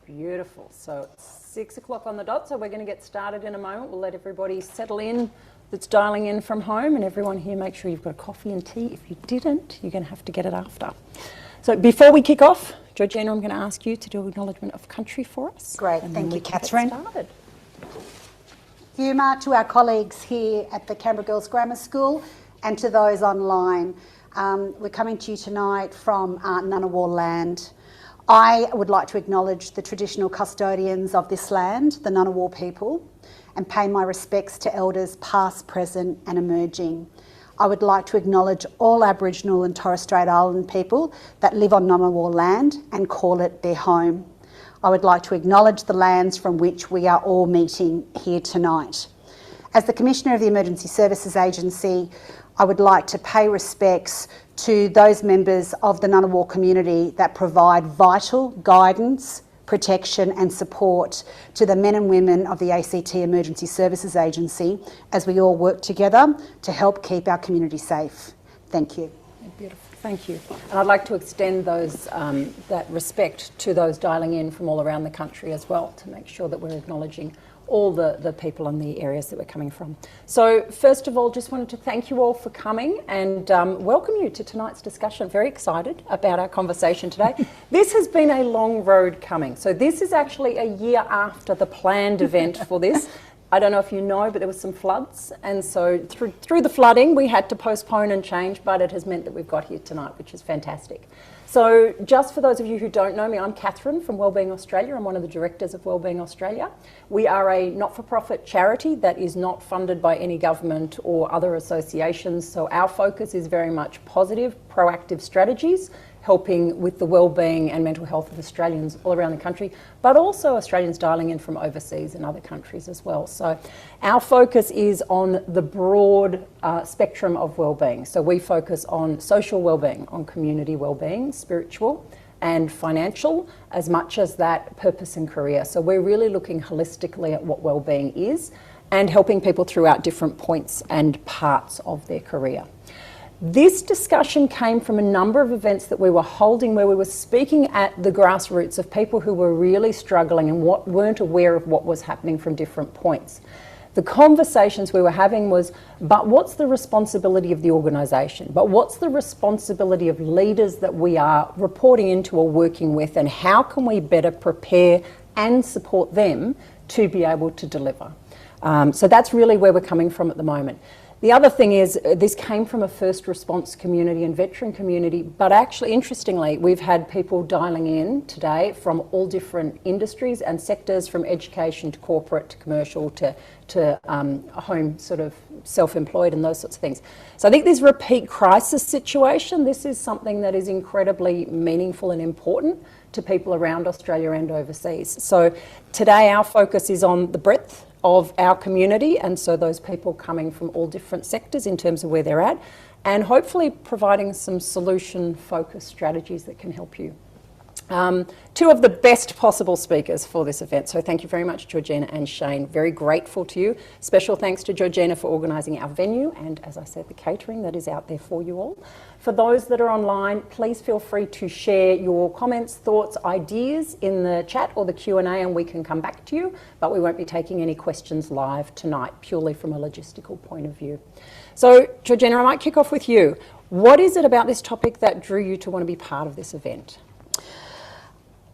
Beautiful. So it's 6 o'clock on the dot, so we're going to get started in a moment. We'll let everybody settle in that's dialing in from home, and everyone here, make sure you've got coffee and tea. If you didn't, you're going to have to get it after. So before we kick off, Georgeina, I'm going to ask you to do acknowledgement of country for us. Great, thank you, Catherine. Started. Humour to our colleagues here at the Canberra Girls Grammar School and to those online. We're coming to you tonight from Ngunnawal land. I would like to acknowledge the traditional custodians of this land, the Ngunnawal people, and pay my respects to elders past, present and emerging. I would like to acknowledge all Aboriginal and Torres Strait Island people that live on Ngunnawal land and call it their home. I would like to acknowledge the lands from which we are all meeting here tonight. As the Commissioner of the Emergency Services Agency, I would like to pay respects to those members of the Ngunnawal community that provide vital guidance, protection and support to the men and women of the ACT Emergency Services Agency as we all work together to help keep our community safe. Thank you. Beautiful, thank you. And I'd like to extend those that respect to those dialing in from all around the country as well, to make sure that we're acknowledging all the people in the areas that we're coming from. So first of all, just wanted to thank you all for coming and welcome you to tonight's discussion. Very excited about our conversation today. This has been a long road coming. So this is actually a year after the planned event for this. I don't know if you know, but there were some floods, and so through the flooding we had to postpone and change, but it has meant that we've got here tonight, which is fantastic. So just for those of you who don't know me, I'm Catherine from Wellbeing Australia. I'm one of the directors of Wellbeing Australia. We are a not-for-profit charity that is not funded by any government or other associations, so our focus is very much positive, proactive strategies, helping with the well-being and mental health of Australians all around the country, but also Australians dialing in from overseas and other countries as well. So our focus is on the broad spectrum of well-being. So we focus on social well-being, on community well-being, spiritual and financial, as much as that purpose and career. So we're really looking holistically at what well-being is and helping people throughout different points and parts of their career. This discussion came from a number of events that we were holding where we were speaking at the grassroots of people who were really struggling and weren't aware of what was happening from different points. The conversations we were having was, but what's the responsibility of the organisation? But what's the responsibility of leaders that we are reporting into or working with, and how can we better prepare and support them to be able to deliver? So that's really where we're coming from at the moment. The other thing is, this came from a first response community and veteran community, but actually, interestingly, we've had people dialing in today from all different industries and sectors, from education to corporate to commercial to home, sort of self-employed and those sorts of things. So I think this repeat crisis situation, this is something that is incredibly meaningful and important to people around Australia and overseas. So today our focus is on the breadth of our community, and so those people coming from all different sectors in terms of where they're at, and hopefully providing some solution-focused strategies that can help you. Two of the best possible speakers for this event, so thank you very much, Georgeina and Shane. Very grateful to you. Special thanks to Georgeina for organising our venue and, as I said, the catering that is out there for you all. For those that are online, please feel free to share your comments, thoughts, ideas in the chat or the Q&A, and we can come back to you, but we won't be taking any questions live tonight, purely from a logistical point of view. So, Georgeina, I might kick off with you. What is it about this topic that drew you to want to be part of this event?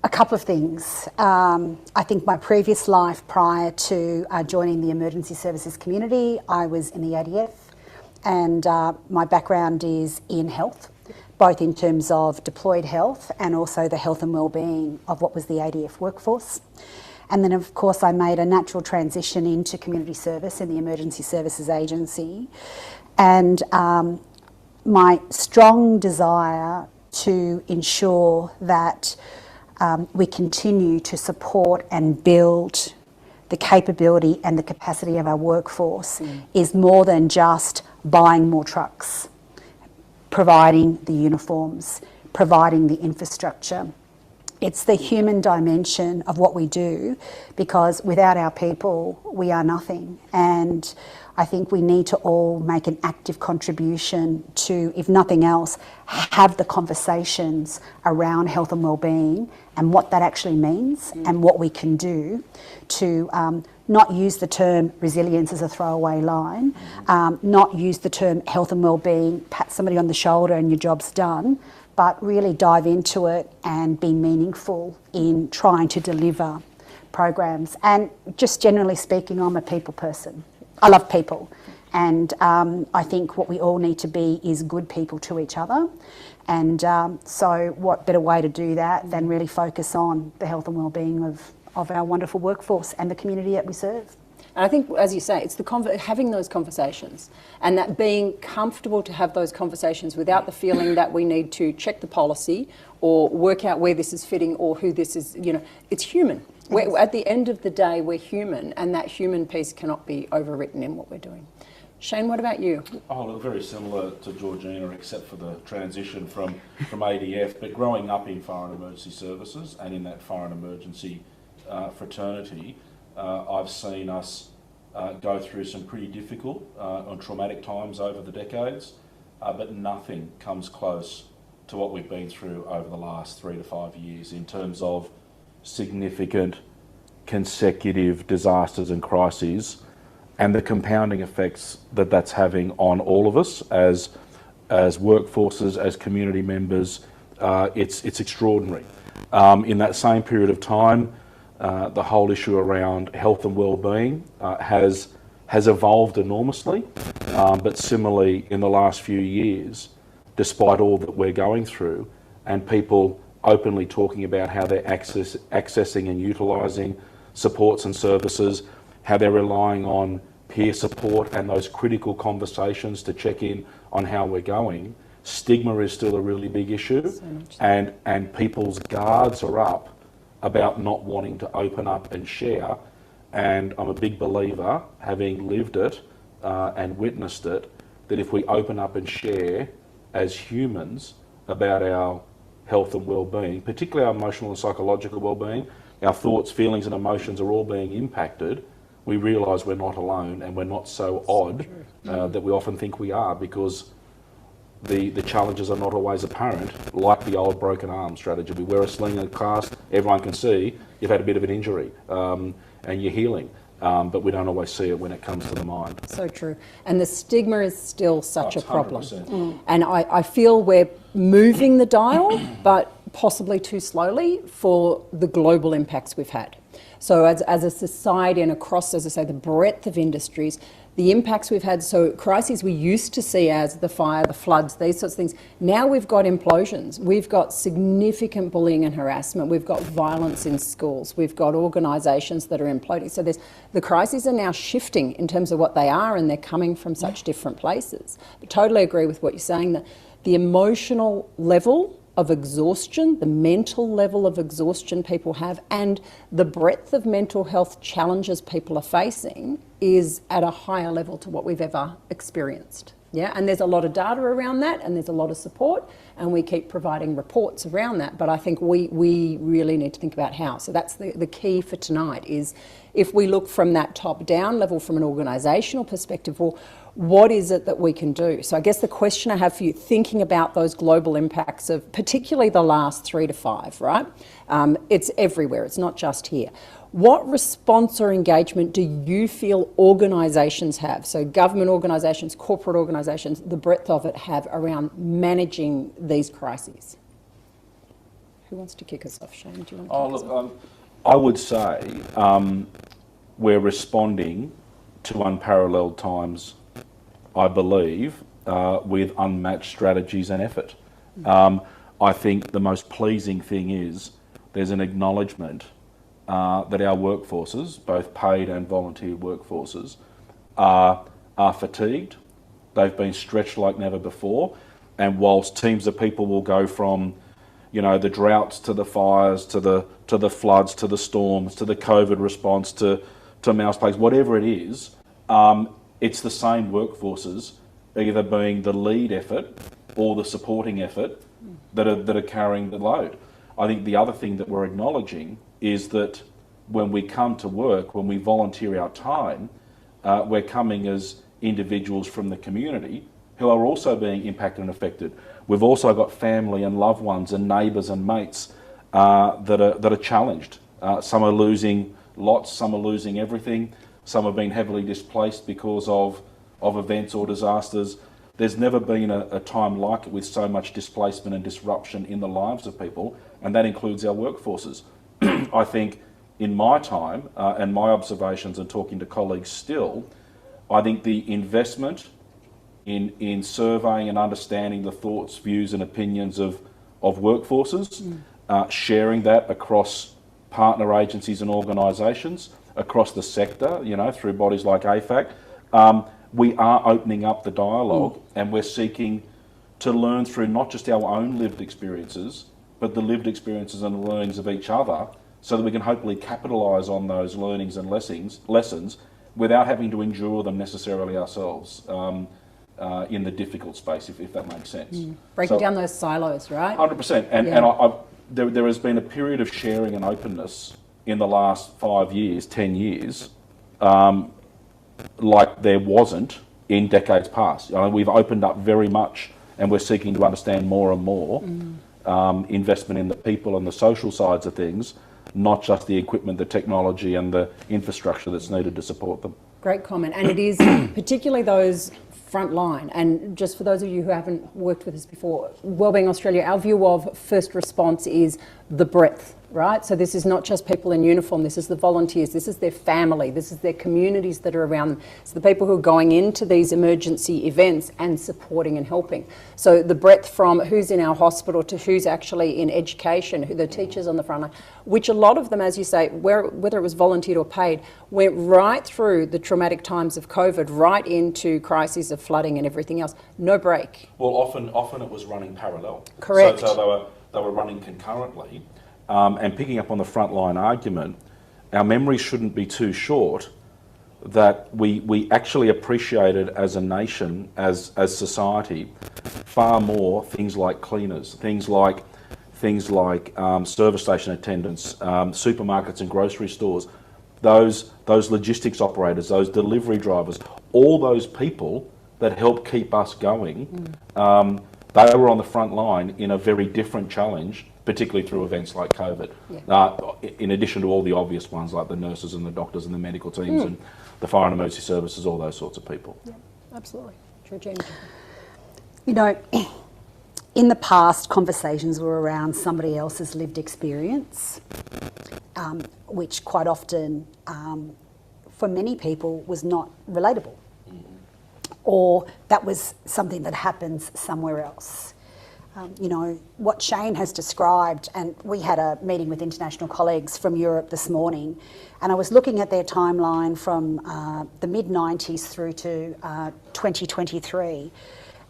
A couple of things. I think my previous life prior to joining the emergency services community, I was in the ADF, and my background is in health, both in terms of deployed health and also the health and wellbeing of what was the ADF workforce. And then of course I made a natural transition into community service in the Emergency Services Agency, and my strong desire to ensure that we continue to support and build the capability and the capacity of our workforce is more than just buying more trucks, providing the uniforms, providing the infrastructure. It's the human dimension of what we do, because without our people, we are nothing. And I think we need to all make an active contribution to, if nothing else, have the conversations around health and wellbeing and what that actually means and what we can do to not use the term resilience as a throwaway line, not use the term health and wellbeing, pat somebody on the shoulder and your job's done, but really dive into it and be meaningful in trying to deliver programs. And just generally speaking, I'm a people person. I love people, and I think what we all need to be is good people to each other. And so what better way to do that than really focus on the health and wellbeing of our wonderful workforce and the community that we serve. And I think, as you say, it's the having those conversations, and that being comfortable to have those conversations without the feeling that we need to check the policy or work out where this is fitting or who this is. It's human. At the end of the day, we're human, and that human piece cannot be overwritten in what we're doing. Shane, what about you? Oh, look, very similar to Georgeina, except for the transition from ADF, but growing up in fire and emergency services and in that fire and emergency fraternity, I've seen us go through some pretty difficult and traumatic times over the decades, but nothing comes close to what we've been through over the last 3 to 5 years in terms of significant consecutive disasters and crises, and the compounding effects that that's having on all of us as workforces, as community members. It's extraordinary. In that same period of time, the whole issue around health and wellbeing has evolved enormously, but similarly in the last few years, despite all that we're going through, and people openly talking about how they're accessing and utilising supports and services, how they're relying on peer support and those critical conversations to check in on how we're going. Stigma is still a really big issue, and people's guards are up about not wanting to open up and share. And I'm a big believer, having lived it and witnessed it, that if we open up and share as humans about our health and well-being, particularly our emotional and psychological well-being, our thoughts, feelings and emotions are all being impacted, we realise we're not alone, and we're not so odd that we often think we are, because the challenges are not always apparent, like the old broken arm strategy. We wear a sling and a cast, everyone can see you've had a bit of an injury and you're healing. But we don't always see it when it comes to the mind. So true. And the stigma is still such a problem. 100%. And I feel we're moving the dial, but possibly too slowly for the global impacts we've had. So as a society and across, as I say, the breadth of industries, the impacts we've had, so crises we used to see as the fire, the floods, these sorts of things. Now we've got implosions. We've got significant bullying and harassment. We've got violence in schools. We've got organisations that are imploding. So the crises are now shifting in terms of what they are, and they're coming from such different places. But totally agree with what you're saying, that the emotional level of exhaustion, the mental level of exhaustion people have, and the breadth of mental health challenges people are facing is at a higher level to what we've ever experienced. Yeah, and there's a lot of data around that, and there's a lot of support, and we keep providing reports around that. But I think we really need to think about how. So that's the key for tonight, is if we look from that top-down level, from an organisational perspective, well, what is it that we can do? So I guess the question I have for you, thinking about those global impacts of particularly the last 3 to 5, right? It's everywhere, it's not just here. What response or engagement do you feel organisations have, so government organisations, corporate organisations, the breadth of it, have around managing these crises? Who wants to kick us off, Shane? Do you want to kick us off? I would say we're responding to unparalleled times, I believe, with unmatched strategies and effort. I think the most pleasing thing is there's an acknowledgement that our workforces, both paid and volunteer workforces, are fatigued. They've been stretched like never before. And whilst teams of people will go from, the droughts to the fires, to the floods, to the storms, to the COVID response, to mouse plagues, whatever it is, it's the same workforces, either being the lead effort or the supporting effort, that are carrying the load. I think the other thing that we're acknowledging is that when we come to work, when we volunteer our time, we're coming as individuals from the community who are also being impacted and affected. We've also got family and loved ones and neighbours and mates that are challenged. Some are losing lots, some are losing everything, some have been heavily displaced because of events or disasters. There's never been a time like it with so much displacement and disruption in the lives of people, and that includes our workforces. I think in my time and my observations and talking to colleagues still, I think the investment in surveying and understanding the thoughts, views and opinions of workforces, sharing that across partner agencies and organisations, across the sector, through bodies like AFAC, we are opening up the dialogue and we're seeking to learn through not just our own lived experiences, but the lived experiences and learnings of each other, so that we can hopefully capitalise on those learnings and lessons without having to endure them necessarily ourselves in the difficult space, if that makes sense. Breaking down those silos, right? 100%. And there has been a period of sharing and openness in the last 5 years, 10 years, like there wasn't in decades past. We've opened up very much, and we're seeking to understand more and more investment in the people and the social sides of things, not just the equipment, the technology and the infrastructure that's needed to support them. Great comment. And it is particularly those front line. And just for those of you who haven't worked with us before, Wellbeing Australia, our view of first response is the breadth, right? So this is not just people in uniform, this is the volunteers, this is their family, this is their communities that are around them. It's the people who are going into these emergency events and supporting and helping. So the breadth from who's in our hospital to who's actually in education, who the teachers on the front line, which a lot of them, as you say, whether it was volunteered or paid, went right through the traumatic times of COVID, right into crises of flooding and everything else. No break. Well, often it was running parallel. Correct. So they were running concurrently. And picking up on the frontline argument, our memory shouldn't be too short that we actually appreciated as a nation, as society, far more things like cleaners, things like service station attendants, supermarkets and grocery stores, those logistics operators, those delivery drivers, all those people that help keep us going. They were on the front line in a very different challenge, particularly through events like COVID, in addition to all the obvious ones like the nurses and the doctors and the medical teams and the fire and emergency services, all those sorts of people. Yeah, absolutely. Georgeina. In the past, conversations were around somebody else's lived experience, which quite often, for many people, was not relatable. Or that was something that happens somewhere else. What Shane has described, and we had a meeting with international colleagues from Europe this morning, and I was looking at their timeline from the mid-90s through to 2023.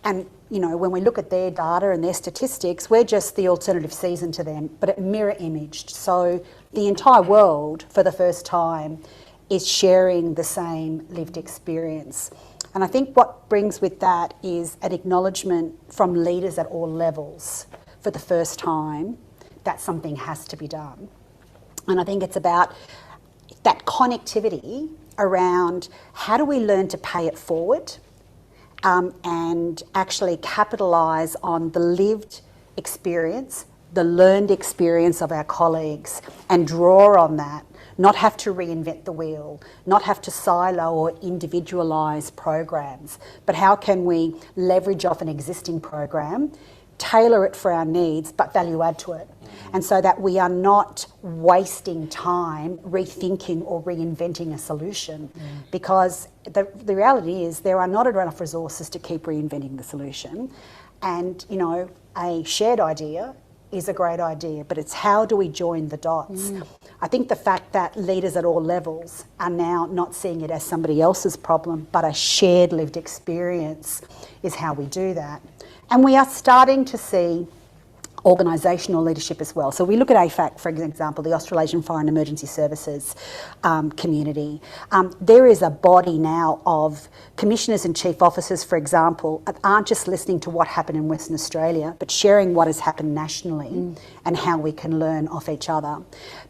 And, when we look at their data and their statistics, we're just the alternative season to them, but it mirror imaged. So the entire world, for the first time, is sharing the same lived experience. And I think what brings with that is an acknowledgement from leaders at all levels for the first time that something has to be done. And I think it's about that connectivity around how do we learn to pay it forward and actually capitalise on the lived experience, the learned experience of our colleagues, and draw on that. Not have to reinvent the wheel, not have to silo or individualise programs, but how can we leverage off an existing program, tailor it for our needs, but value add to it. And so that we are not wasting time rethinking or reinventing a solution, because the reality is there are not enough resources to keep reinventing the solution. And, a shared idea is a great idea, but it's how do we join the dots? I think the fact that leaders at all levels are now not seeing it as somebody else's problem, but a shared lived experience is how we do that. And we are starting to see organisational leadership as well. So we look at AFAC, for example, the Australasian Fire and Emergency Services community. There is a body now of commissioners and chief officers, for example, aren't just listening to what happened in Western Australia, but sharing what has happened nationally and how we can learn off each other.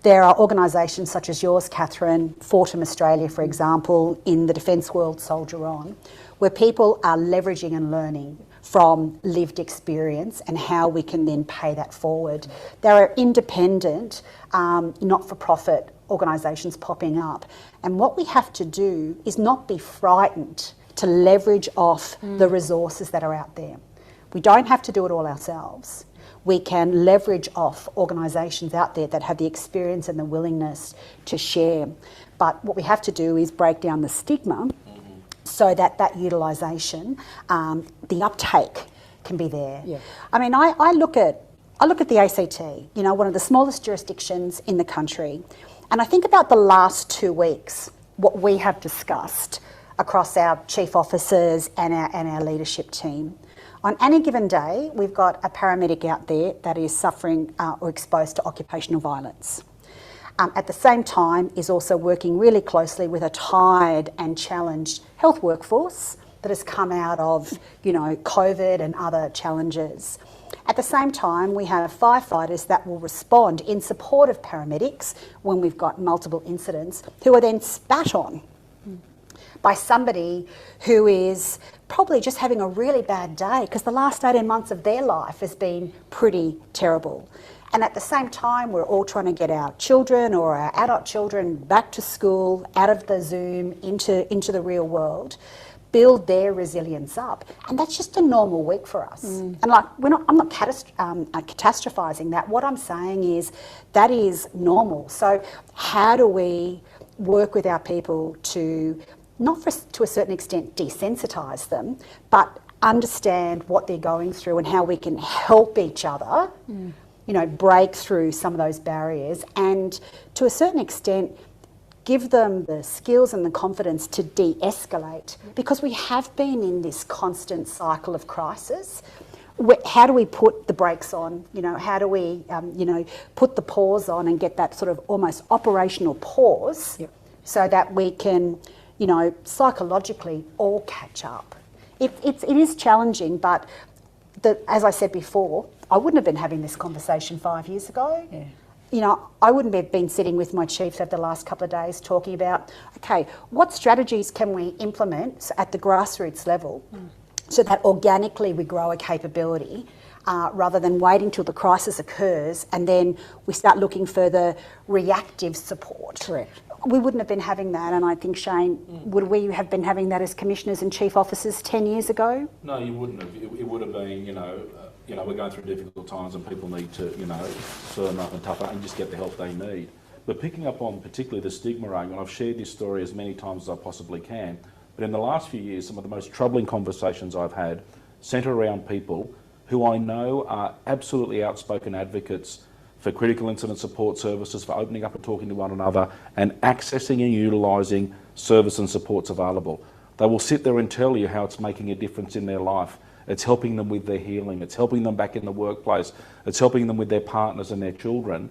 There are organisations such as yours, Catherine, Fortum Australia, for example, in the defence world, Soldier On, where people are leveraging and learning from lived experience and how we can then pay that forward. There are independent, not-for-profit organisations popping up. And what we have to do is not be frightened to leverage off the resources that are out there. We don't have to do it all ourselves. We can leverage off organisations out there that have the experience and the willingness to share. But what we have to do is break down the stigma so that that utilisation, the uptake can be there. Yeah. I mean, I look at the ACT, you know, one of the smallest jurisdictions in the country, and I think about the last 2 weeks, what we have discussed across our chief officers and our leadership team. On any given day, we've got a paramedic out there that is suffering or exposed to occupational violence. At the same time, is also working really closely with a tired and challenged health workforce that has come out of, you know, COVID and other challenges. At the same time, we have firefighters that will respond in support of paramedics when we've got multiple incidents, who are then spat on by somebody who is probably just having a really bad day because the last 18 months of their life has been pretty terrible. And at the same time, we're all trying to get our children or our adult children back to school, out of the Zoom, into the real world, build their resilience up. And that's just a normal week for us. And like, I'm not catastrophizing that. What I'm saying is that is normal. So how do we work with our people to, to a certain extent, desensitise them, but understand what they're going through and how we can help each other you know, break through some of those barriers and to a certain extent give them the skills and the confidence to de-escalate, because we have been in this constant cycle of crisis. How do we put the brakes on? You know, how do we, you know, put the pause on and get that sort of almost operational pause so that we can, you know, psychologically all catch up. It is challenging, but as I said before, I wouldn't have been having this conversation 5 years ago. Yeah. You know, I wouldn't have been sitting with my chiefs over the last couple of days talking about, okay, what strategies can we implement at the grassroots level so that organically we grow a capability rather than waiting till the crisis occurs and then we start looking for the reactive support. Correct. We wouldn't have been having that, and I think, Shane, would we have been having that as commissioners and chief officers 10 years ago? No, you wouldn't have. It would have been, you know, we're going through difficult times and people need to, you know, firm up and tough up and just get the help they need. But picking up on particularly the stigma argument, I've shared this story as many times as I possibly can, but in the last few years, some of the most troubling conversations I've had centre around people who I know are absolutely outspoken advocates for critical incident support services, for opening up and talking to one another and accessing and utilising service and supports available. They will sit there and tell you how it's making a difference in their life. It's helping them with their healing. It's helping them back in the workplace. It's helping them with their partners and their children.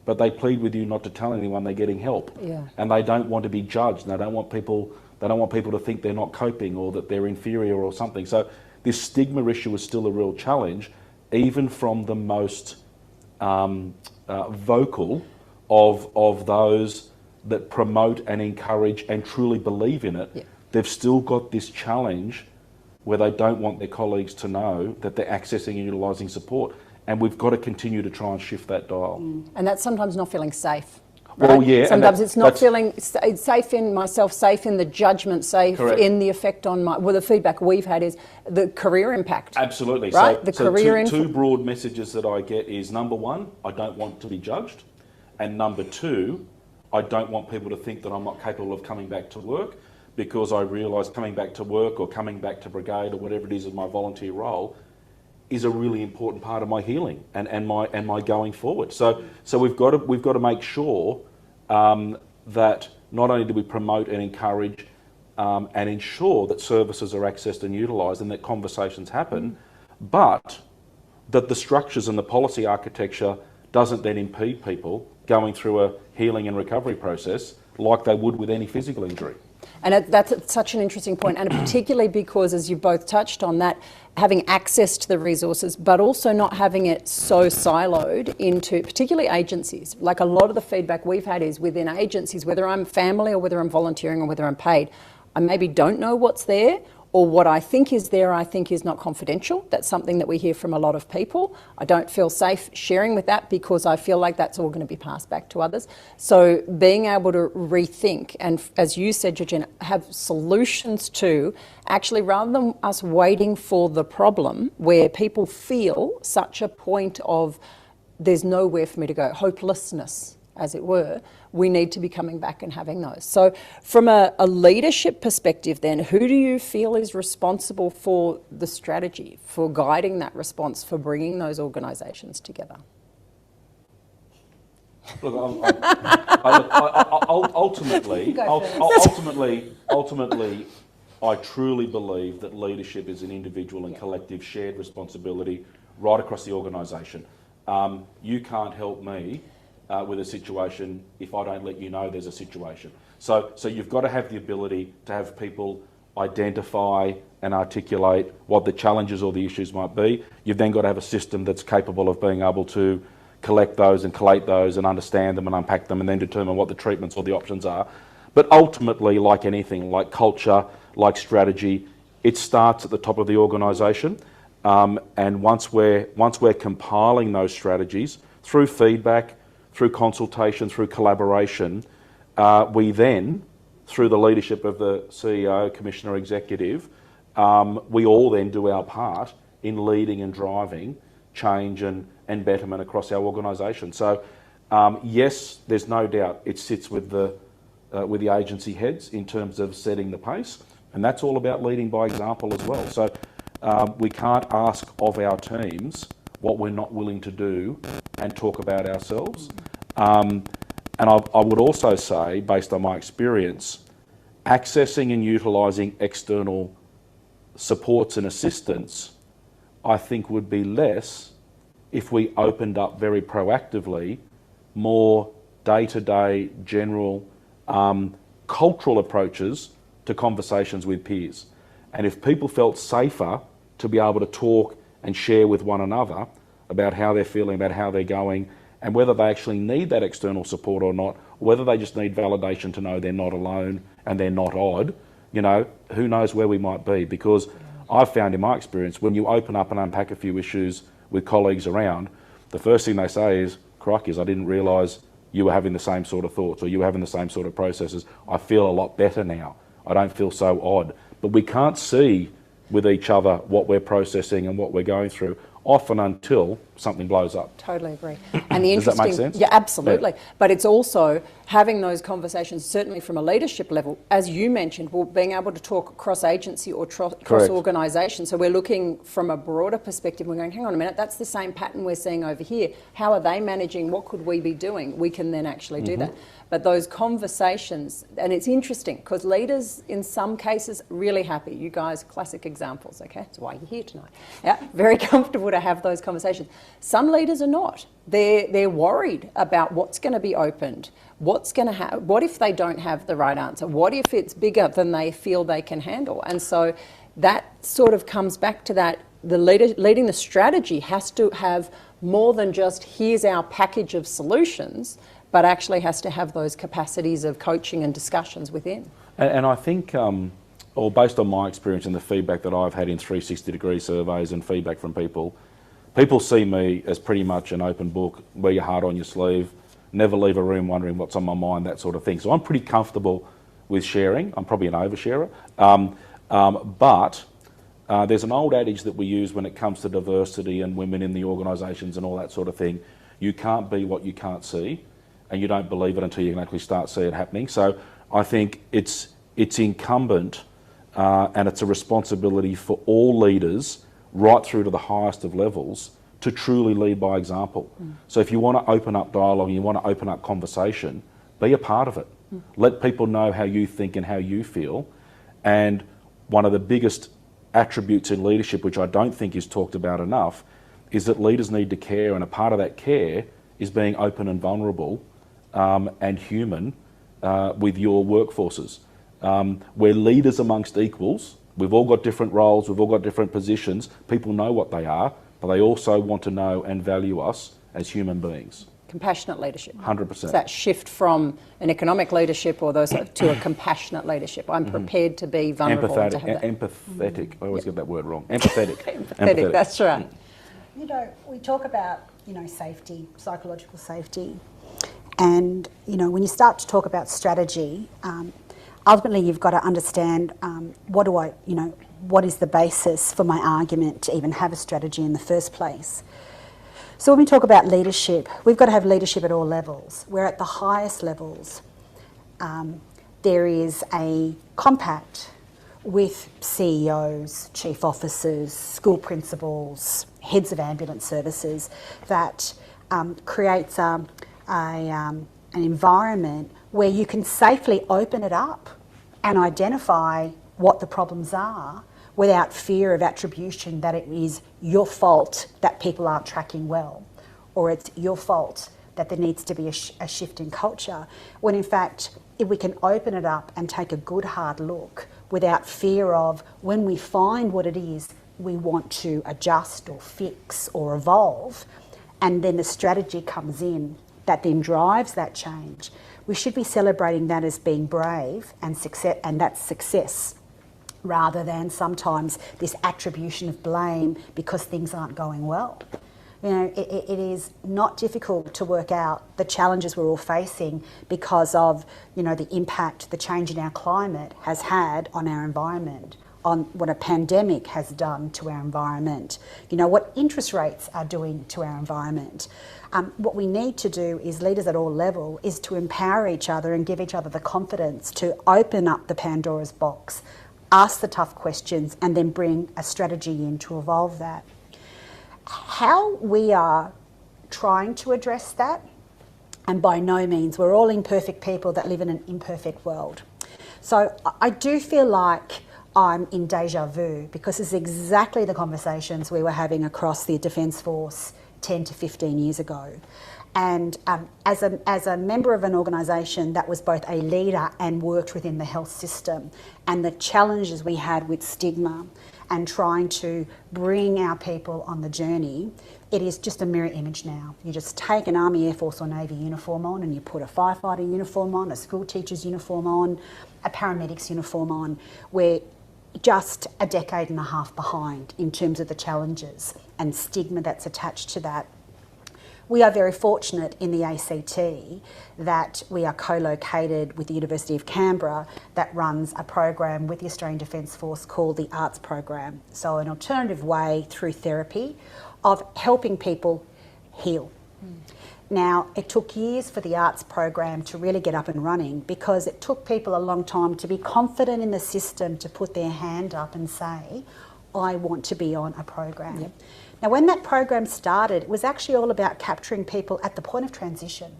But they plead with you not to tell anyone they're getting help. Yeah. And they don't want to be judged. And they don't want people to think they're not coping or that they're inferior or something. So this stigma issue is still a real challenge, even from the most vocal of those that promote and encourage and truly believe in it. Yeah. They've still got this challenge where they don't want their colleagues to know that they're accessing and utilising support. And we've got to continue to try and shift that dial. And that's sometimes not feeling safe. Right? Well, yeah. Sometimes it's not feeling safe in myself, safe in the judgment, safe Correct. in the effect on my... Well, the feedback we've had is the career impact. Absolutely. Right? Two broad messages that I get is, number one, I don't want to be judged. And number two, I don't want people to think that I'm not capable of coming back to work, because I realise coming back to work or coming back to brigade or whatever it is in my volunteer role is a really important part of my healing and my going forward. So we've got to make sure that not only do we promote and encourage and ensure that services are accessed and utilised and that conversations happen, but that the structures and the policy architecture doesn't then impede people going through a healing and recovery process like they would with any physical injury. And that's such an interesting point, and particularly because, as you both touched on, that having access to the resources, but also not having it so siloed into particularly agencies. Like a lot of the feedback we've had is within agencies, whether I'm family or whether I'm volunteering or whether I'm paid, I maybe don't know what's there, or what I think is there, I think is not confidential. That's something that we hear from a lot of people. I don't feel safe sharing with that because I feel like that's all going to be passed back to others. So being able to rethink and, as you said, Georgeina, have solutions to actually, rather than us waiting for the problem where people feel such a point of there's nowhere for me to go, hopelessness, as it were, we need to be coming back and having those. So from a leadership perspective then, who do you feel is responsible for the strategy, for guiding that response, for bringing those organisations together? Look, ultimately, I truly believe that leadership is an individual and collective shared responsibility right across the organisation. You can't help me with a situation if I don't let you know there's a situation. So you've got to have the ability to have people identify and articulate what the challenges or the issues might be. You've then got to have a system that's capable of being able to collect those and collate those and understand them and unpack them and then determine what the treatments or the options are. But ultimately, like anything, like culture, like strategy, it starts at the top of the organisation. And once we're compiling those strategies through feedback, through consultation, through collaboration, we then, through the leadership of the CEO, Commissioner, Executive, we all then do our part in leading and driving change and betterment across our organisation. So, yes, there's no doubt it sits with the agency heads in terms of setting the pace, and that's all about leading by example as well. So we can't ask of our teams what we're not willing to do and talk about ourselves. And I would also say, based on my experience, accessing and utilising external supports and assistance, I think would be less if we opened up very proactively more day-to-day general cultural approaches to conversations with peers. And if people felt safer to be able to talk and share with one another about how they're feeling, about how they're going, and whether they actually need that external support or not, or whether they just need validation to know they're not alone and they're not odd, you know, who knows where we might be. Because I've found in my experience, when you open up and unpack a few issues with colleagues around, the first thing they say is, crikey, I didn't realise you were having the same sort of thoughts or you were having the same sort of processes. I feel a lot better now. I don't feel so odd. But we can't see with each other what we're processing and what we're going through, often until something blows up. Totally agree. And the Does that make interesting, sense? yeah, absolutely. Yeah. But it's also having those conversations, certainly from a leadership level, as you mentioned, well, being able to talk cross-agency or cross-organisation. So we're looking from a broader perspective. We're going, hang on a minute, that's the same pattern we're seeing over here. How are they managing? What could we be doing? We can then actually do that. But those conversations, and it's interesting because leaders in some cases really happy. You guys, classic examples, okay? That's why you're here tonight. Yeah, very comfortable to have those conversations. Some leaders are not. They're worried about what's going to be opened, what's going to happen, what if they don't have the right answer, what if it's bigger than they feel they can handle. And so that sort of comes back to that, the leading the strategy has to have more than just here's our package of solutions, but actually has to have those capacities of coaching and discussions within. And I think, or based on my experience and the feedback that I've had in 360-degree surveys and feedback from people, people see me as pretty much an open book, wear your heart on your sleeve, never leave a room wondering what's on my mind, that sort of thing. So I'm pretty comfortable with sharing. I'm probably an oversharer. But there's an old adage that we use when it comes to diversity and women in the organisations and all that sort of thing. You can't be what you can't see, and you don't believe it until you can actually start see it happening. So I think it's incumbent and it's a responsibility for all leaders right through to the highest of levels to truly lead by example. So if you want to open up dialogue and you want to open up conversation, be a part of it. Let people know how you think and how you feel. And one of the biggest attributes in leadership, which I don't think is talked about enough, is that leaders need to care, and a part of that care is being open and vulnerable and human with your workforces. We're leaders amongst equals. We've all got different roles, we've all got different positions. People know what they are, but they also want to know and value us as human beings. Compassionate leadership. 100%. It's that shift from an economic leadership or those to a compassionate leadership. I'm prepared to be vulnerable. Empathetic. And to have that. Empathetic. I always get that word wrong. Empathetic. Empathetic. That's right. You know, we talk about, safety, psychological safety. And, when you start to talk about strategy, ultimately you've got to understand what is the basis for my argument to even have a strategy in the first place. So when we talk about leadership, we've got to have leadership at all levels. Where at the highest levels, there is a compact with CEOs, chief officers, school principals, heads of ambulance services that creates an environment where you can safely open it up and identify what the problems are without fear of attribution that it is your fault that people aren't tracking well, or it's your fault that there needs to be a shift in culture, when in fact, if we can open it up and take a good hard look without fear of when we find what it is we want to adjust or fix or evolve, and then the strategy comes in that then drives that change, we should be celebrating that as being brave and success, and that's success, rather than sometimes this attribution of blame because things aren't going well. It is not difficult to work out the challenges we're all facing because of, the impact the change in our climate has had on our environment, on what a pandemic has done to our environment, what interest rates are doing to our environment. What we need to do is leaders at all levels is to empower each other and give each other the confidence to open up the Pandora's box, ask the tough questions, and then bring a strategy in to evolve that. How we are trying to address that, and by no means, we're all imperfect people that live in an imperfect world. So I do feel like I'm in deja vu because it's exactly the conversations we were having across the Defence Force 10 to 15 years ago. And as a member of an organisation that was both a leader and worked within the health system, and the challenges we had with stigma and trying to bring our people on the journey, it is just a mirror image now. You just take an Army, Air Force or Navy uniform on and you put a firefighter uniform on, a school teacher's uniform on, a paramedic's uniform on. We're just a decade and a half behind in terms of the challenges and stigma that's attached to that. We are very fortunate in the ACT that we are co-located with the University of Canberra that runs a program with the Australian Defence Force called the Arts Program. So an alternative way through therapy of helping people heal. Now, it took years for the arts program to really get up and running because it took people a long time to be confident in the system to put their hand up and say, I want to be on a program. Yep. Now, when that program started, it was actually all about capturing people at the point of transition.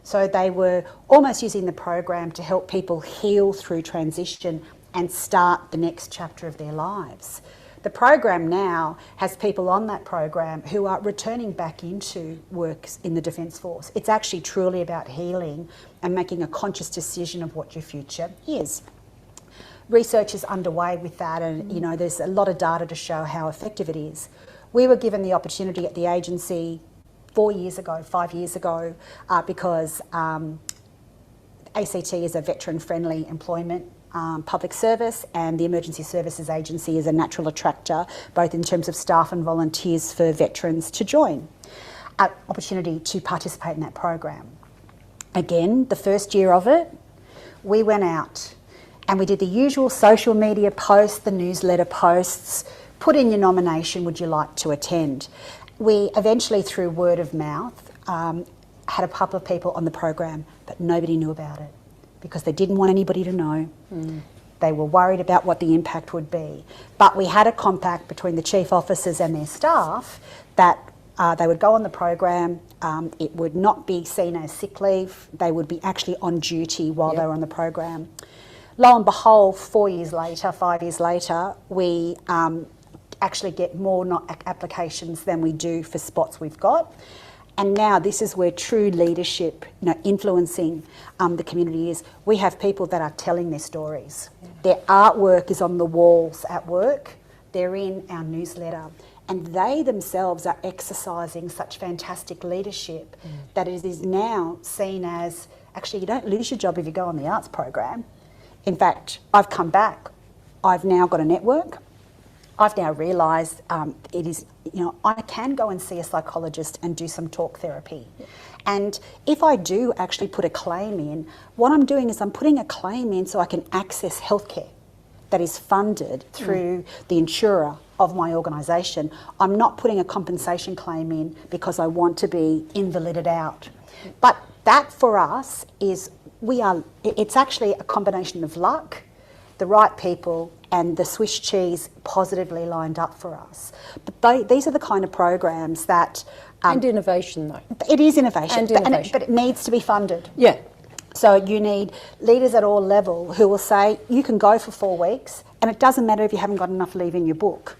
So they were almost using the program to help people heal through transition and start the next chapter of their lives. The program now has people on that program who are returning back into work in the Defence Force. It's actually truly about healing and making a conscious decision of what your future is. Research is underway with that, and there's a lot of data to show how effective it is. We were given the opportunity at the agency 5 years ago, because ACT is a veteran-friendly employment public service, and the Emergency Services Agency is a natural attractor, both in terms of staff and volunteers for veterans to join. Opportunity to participate in that program. Again, the first year of it, we went out and we did the usual social media posts, the newsletter posts, put in your nomination, would you like to attend? We eventually, through word of mouth, had a couple of people on the program, but nobody knew about it because they didn't want anybody to know. They were worried about what the impact would be. But we had a compact between the chief officers and their staff that they would go on the program. It would not be seen as sick leave. They would be actually on duty while they were on the program. Lo and behold, 5 years later, we actually get more applications than we do for spots we've got. And now this is where true leadership, influencing the community is. We have people that are telling their stories. Their artwork is on the walls at work. They're in our newsletter. And they themselves are exercising such fantastic leadership that it is now seen as, actually, you don't lose your job if you go on the arts program. In fact, I've come back. I've now got a network. I've now realised it is, I can go and see a psychologist and do some talk therapy. And if I do actually put a claim in, what I'm doing is I'm putting a claim in so I can access healthcare that is funded through the insurer of my organisation. I'm not putting a compensation claim in because I want to be invalided out. But that for us is, it's actually a combination of luck, the right people, and the Swiss cheese positively lined up for us. But these are the kind of programs that... and innovation, though. It is innovation, And innovation. but it needs to be funded. Yeah. So you need leaders at all level who will say, you can go for 4 weeks, and it doesn't matter if you haven't got enough leave in your book.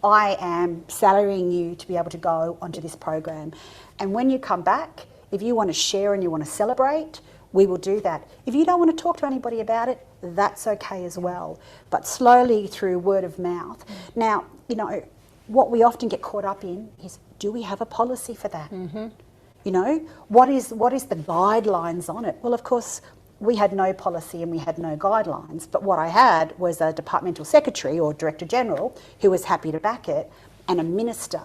I am salarying you to be able to go onto this program. And when you come back, if you want to share and you want to celebrate, we will do that. If you don't want to talk to anybody about it, that's okay as well. But slowly through word of mouth. Now, what we often get caught up in is, do we have a policy for that? What is the guidelines on it? Well, of course, we had no policy and we had no guidelines, but what I had was a departmental secretary or director general who was happy to back it, and a minister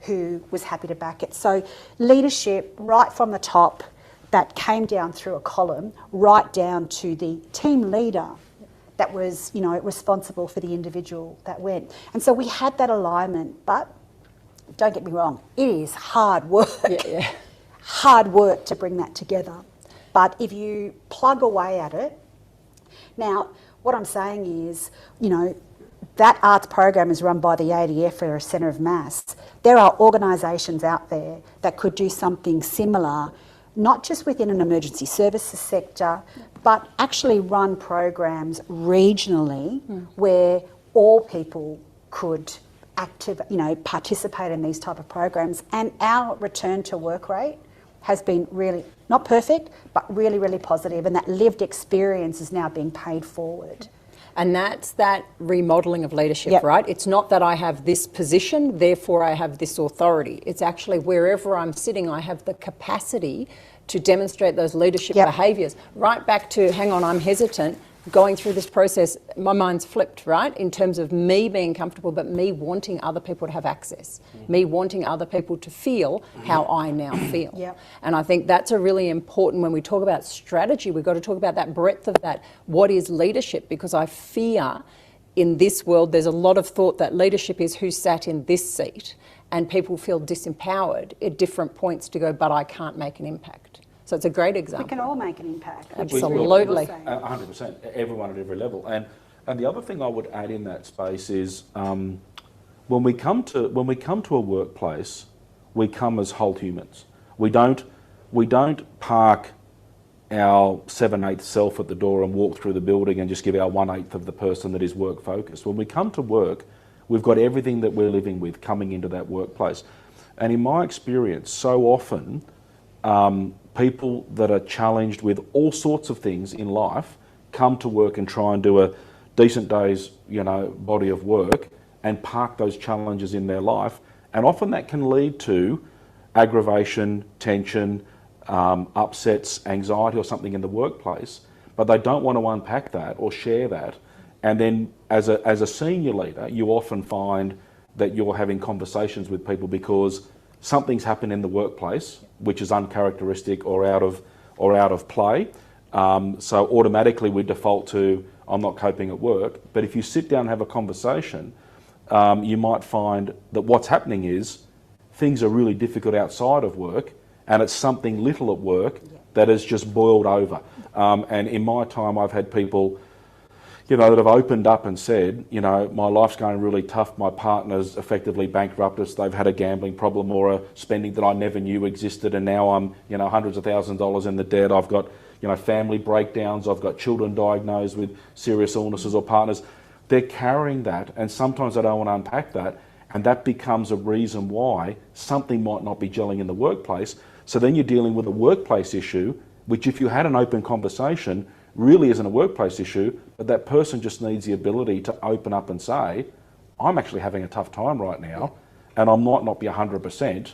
who was happy to back it. So leadership right from the top, that came down through a column, right down to the team leader that was, responsible for the individual that went. And so we had that alignment, but don't get me wrong, it is hard work. Yeah. Hard work to bring that together. But if you plug away at it, now what I'm saying is, that arts program is run by the ADF or a Centre of Mass. There are organisations out there that could do something similar, not just within an emergency services sector, but actually run programs regionally where all people could participate in these type of programs. And our return to work rate has been really, not perfect, but really, really positive, and that lived experience is now being paid forward. And that's that remodelling of leadership, right? It's not that I have this position, therefore I have this authority. It's actually wherever I'm sitting, I have the capacity to demonstrate those leadership behaviours. Right back to, hang on, I'm hesitant. Going through this process, my mind's flipped, right? In terms of me being comfortable, but me wanting other people to have access, me wanting other people to feel how I now feel. And I think that's a really important, when we talk about strategy, we've got to talk about that breadth of that. What is leadership? Because I fear in this world, there's a lot of thought that leadership is who sat in this seat, and people feel disempowered at different points to go, but I can't make an impact. So it's a great example. We can all make an impact. Absolutely. 100%, everyone at every level. And the other thing I would add in that space is when we come to a workplace, we come as whole humans. We don't park our 7/8 self at the door and walk through the building and just give our 1/8 of the person that is work focused. When we come to work, we've got everything that we're living with coming into that workplace. And in my experience, so often, people that are challenged with all sorts of things in life come to work and try and do a decent day's, body of work and park those challenges in their life. And often that can lead to aggravation, tension, upsets, anxiety or something in the workplace. But they don't want to unpack that or share that. And then as a senior leader, you often find that you're having conversations with people because something's happened in the workplace which is uncharacteristic or out of play. So automatically we default to, I'm not coping at work. But if you sit down and have a conversation, you might find that what's happening is things are really difficult outside of work, and it's something little at work that has just boiled over. And in my time, I've had people that have opened up and said, my life's going really tough, my partner's effectively bankrupted us, they've had a gambling problem or a spending that I never knew existed, and now I'm, hundreds of thousands of dollars in the debt, I've got, family breakdowns, I've got children diagnosed with serious illnesses or partners. they're carrying that, and sometimes they don't want to unpack that, and that becomes a reason why something might not be gelling in the workplace. So then you're dealing with a workplace issue, which if you had an open conversation, really isn't a workplace issue, but that person just needs the ability to open up and say, I'm actually having a tough time right now, and I might not be 100%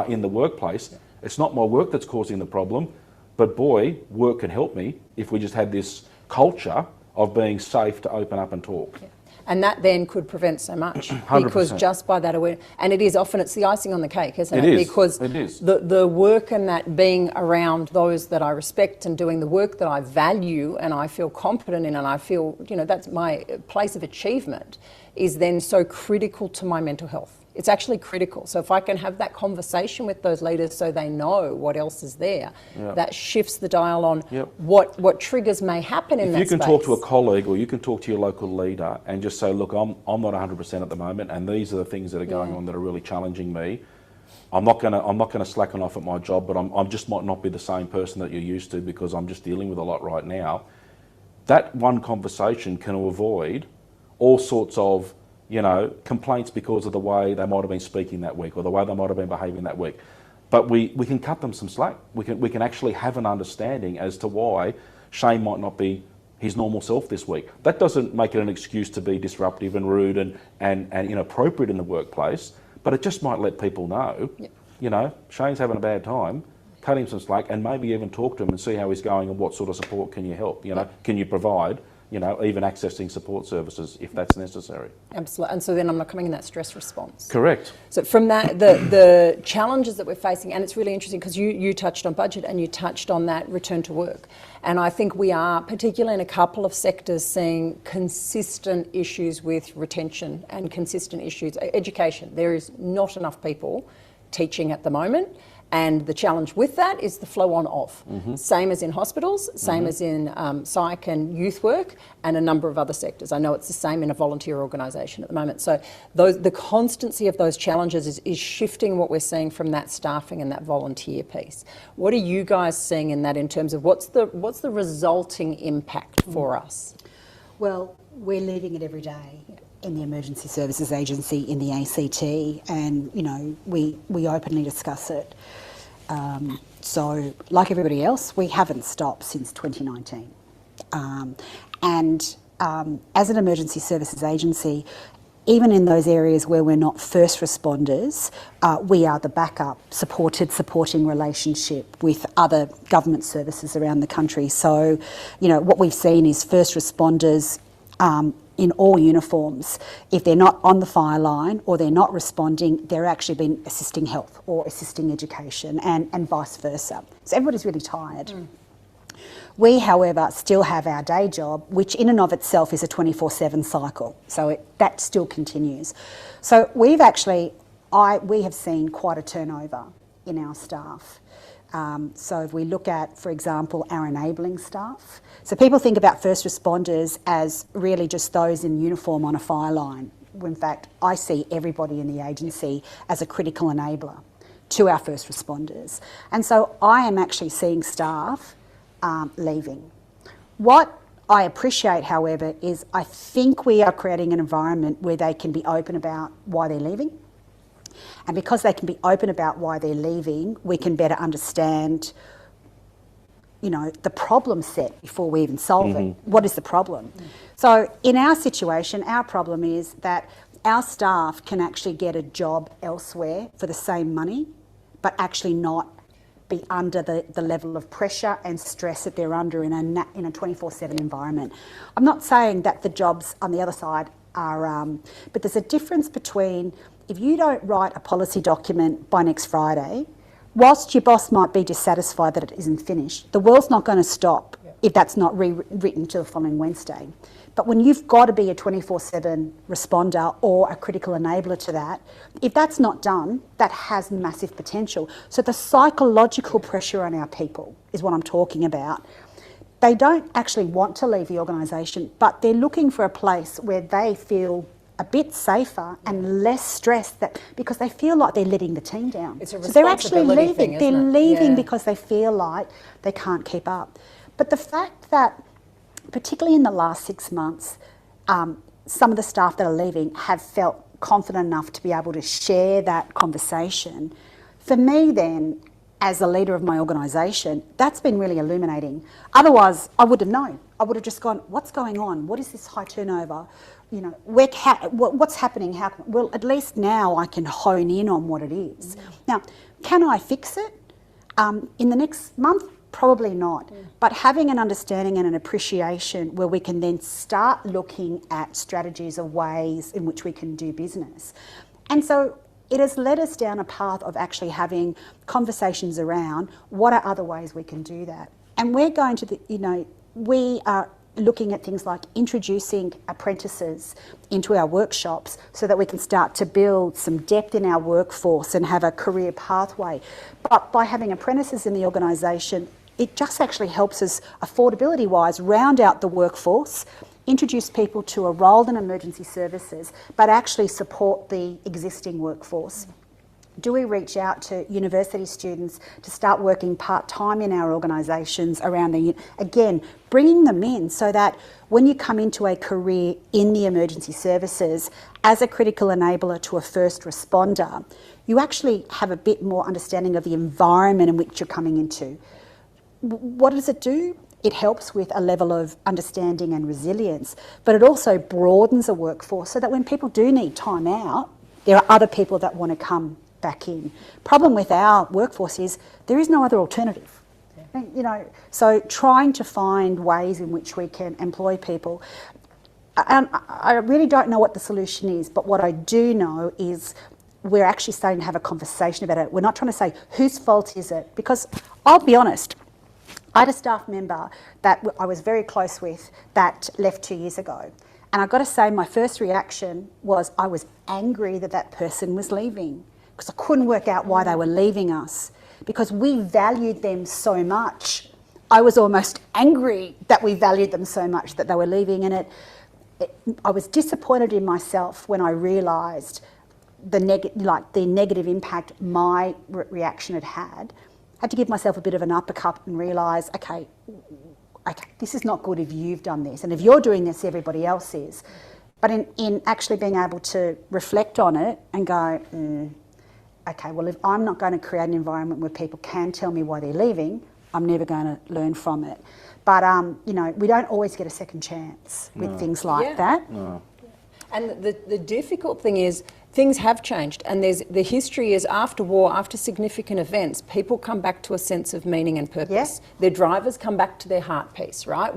in the workplace. It's not my work that's causing the problem, but boy, work can help me if we just had this culture of being safe to open up and talk. Yeah. And that then could prevent so much 100%. Because just by that awareness, and it is often, it's the icing on the cake, isn't it? It is. Because it is. The work and that being around those that I respect and doing the work that I value and I feel competent in and I feel, that's my place of achievement, is then so critical to my mental health. It's actually critical. So if I can have that conversation with those leaders so they know what else is there, that shifts the dial on what triggers may happen in that space. If you can talk to a colleague or you can talk to your local leader and just say, look, I'm not 100% at the moment, and these are the things that are going on that are really challenging me. I'm not gonna slacken off at my job, but I just might not be the same person that you're used to because I'm just dealing with a lot right now. That one conversation can avoid all sorts of complaints because of the way they might have been speaking that week or the way they might have been behaving that week. But we can cut them some slack. We can actually have an understanding as to why Shane might not be his normal self this week. That doesn't make it an excuse to be disruptive and rude and inappropriate in the workplace, but it just might let people know, Shane's having a bad time, cut him some slack and maybe even talk to him and see how he's going and what sort of support can you help, can you provide, even accessing support services if that's necessary. Absolutely. And so then I'm not coming in that stress response. Correct. So from that, the challenges that we're facing, and it's really interesting because you touched on budget and you touched on that return to work. And I think we are, particularly in a couple of sectors, seeing consistent issues with retention and consistent issues. Education. There is not enough people teaching at the moment. And the challenge with that is the flow on off. Same as in hospitals, same as in psych and youth work, and a number of other sectors. I know it's the same in a volunteer organisation at the moment. So the constancy of those challenges is shifting what we're seeing from that staffing and that volunteer piece. What are you guys seeing in that in terms of what's the resulting impact for us? Well, we're living it every day in the Emergency Services Agency, in the ACT, and we openly discuss it. So, like everybody else, we haven't stopped since 2019. As an Emergency Services Agency, even in those areas where we're not first responders, we are the backup, supporting relationship with other government services around the country. So, what we've seen is first responders in all uniforms, if they're not on the fire line or they're not responding, they're actually been assisting health or assisting education and vice versa. So everybody's really tired. We, however, still have our day job, which in and of itself is a 24/7 cycle. So that still continues. So we have seen quite a turnover in our staff. So if we look at, for example, our enabling staff. So people think about first responders as really just those in uniform on a fire line. In fact, I see everybody in the agency as a critical enabler to our first responders. And so I am actually seeing staff leaving. What I appreciate, however, is I think we are creating an environment where they can be open about why they're leaving. And because they can be open about why they're leaving, we can better understand, the problem set before we even solve it. What is the problem? So in our situation, our problem is that our staff can actually get a job elsewhere for the same money, but actually not be under the level of pressure and stress that they're under in a 24/7 environment. I'm not saying that the jobs on the other side are, but there's a difference between if you don't write a policy document by next Friday, whilst your boss might be dissatisfied that it isn't finished, the world's not going to stop if that's not rewritten to the following Wednesday. But when you've got to be a 24/7 responder or a critical enabler to that, if that's not done, that has massive potential. So the psychological pressure on our people is what I'm talking about. They don't actually want to leave the organisation, but they're looking for a place where they feel a bit safer and less stressed because they feel like they're letting the team down. It's a so they're actually responsibility leaving. thing, isn't They're it? leaving because they feel like they can't keep up. But the fact that, particularly in the last 6 months, some of the staff that are leaving have felt confident enough to be able to share that conversation. For me then, as a leader of my organisation, that's been really illuminating. Otherwise, I would have known. I would have just gone, what's going on? What is this high turnover? You know, what's happening? Well, at least now I can hone in on what it is. Now, can I fix it in the next month? Probably not. But having an understanding and an appreciation where we can then start looking at strategies of ways in which we can do business. And so it has led us down a path of actually having conversations around what are other ways we can do that. And we're going to, we are looking at things like introducing apprentices into our workshops so that we can start to build some depth in our workforce and have a career pathway. But by having apprentices in the organisation, it just actually helps us affordability-wise round out the workforce, introduce people to a role in emergency services, but actually support the existing workforce. Do we reach out to university students to start working part-time in our organisations around again, bringing them in so that when you come into a career in the emergency services as a critical enabler to a first responder, you actually have a bit more understanding of the environment in which you're coming into. What does it do? It helps with a level of understanding and resilience, but it also broadens a workforce so that when people do need time out, there are other people that want to come back in. Problem with our workforce is there is no other alternative. So trying to find ways in which we can employ people. And I really don't know what the solution is, but what I do know is we're actually starting to have a conversation about it. We're not trying to say whose fault is it, because I'll be honest, I had a staff member that I was very close with that left 2 years ago. And I've got to say my first reaction was I was angry that that person was leaving, because I couldn't work out why they were leaving us, because we valued them so much. I was almost angry that we valued them so much that they were leaving, and I was disappointed in myself when I realised the negative impact my reaction had had. I had to give myself a bit of an uppercut and realise, okay, this is not good if you've done this, and if you're doing this, everybody else is. But in actually being able to reflect on it and go, okay, well, if I'm not going to create an environment where people can tell me why they're leaving, I'm never going to learn from it. But, we don't always get a second chance with things like that. No. And the difficult thing is things have changed, and the history is after war, after significant events, people come back to a sense of meaning and purpose. Yes. Their drivers come back to their heart piece, right?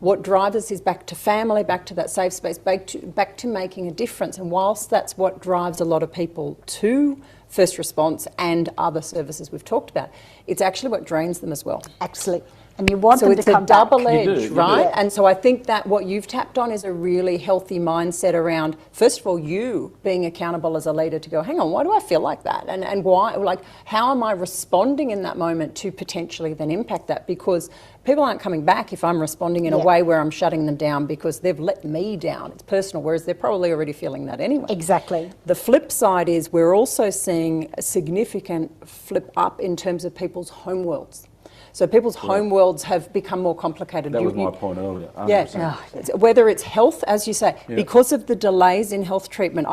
What drives us is back to family, back to that safe space, back to making a difference. And whilst that's what drives a lot of people to first response and other services we've talked about, it's actually what drains them as well. Absolutely. And you want them to come back. So it's a double edge, right? Yeah. And so I think that what you've tapped on is a really healthy mindset around, first of all, you being accountable as a leader to go, hang on, why do I feel like that? And why, how am I responding in that moment to potentially then impact that? Because people aren't coming back if I'm responding in a way where I'm shutting them down because they've let me down. It's personal, whereas they're probably already feeling that anyway. Exactly. The flip side is we're also seeing a significant flip up in terms of people's home worlds. So people's home worlds have become more complicated. That was my point earlier. 100%. Yeah, whether it's health, as you say, because of the delays in health treatment,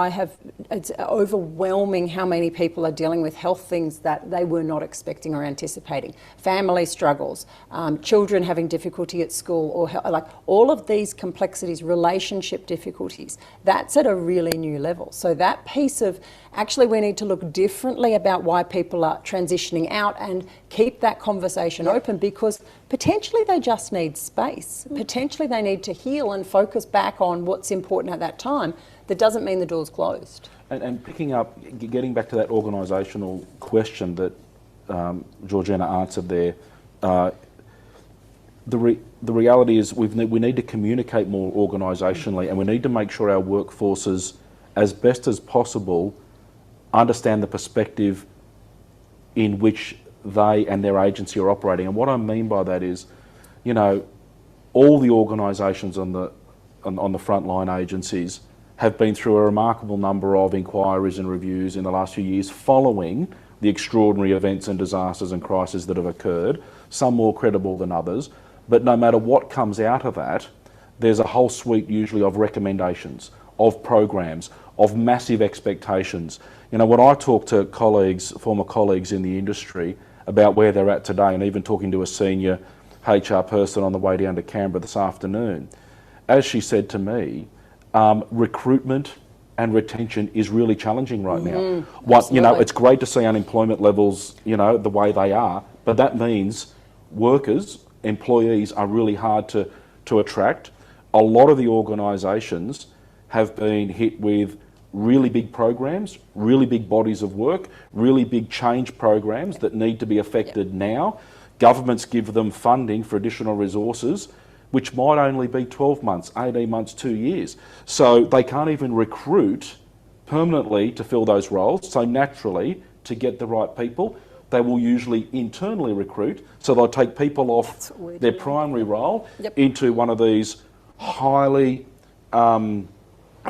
it's overwhelming how many people are dealing with health things that they were not expecting or anticipating. Family struggles, children having difficulty at school, or all of these complexities, relationship difficulties, that's at a really new level. So that piece of actually we need to look differently about why people are transitioning out and keep that conversation open, because potentially they just need space. Potentially they need to heal and focus back on what's important at that time. That doesn't mean the door's closed. And picking up, getting back to that organisational question that Georgeina answered there, the reality is we need to communicate more organisationally, and we need to make sure our workforces, as best as possible, understand the perspective in which they and their agency are operating. And what I mean by that is, all the organisations on the frontline agencies have been through a remarkable number of inquiries and reviews in the last few years following the extraordinary events and disasters and crises that have occurred, some more credible than others. But no matter what comes out of that, there's a whole suite usually of recommendations, of programs, of massive expectations. You know, when I talk to colleagues, former colleagues in the industry about where they're at today, and even talking to a senior HR person on the way down to Canberra this afternoon, as she said to me, recruitment and retention is really challenging right now. You know, it's great to see unemployment levels, you know, the way they are, but that means workers, employees are really hard to attract. A lot of the organisations have been hit with really big programs, really big bodies of work, really big change programs that need to be affected now. Governments give them funding for additional resources, which might only be 12 months, 18 months, 2 years. So they can't even recruit permanently to fill those roles. So naturally, to get the right people, they will usually internally recruit. So they'll take people off their primary role into one of these highly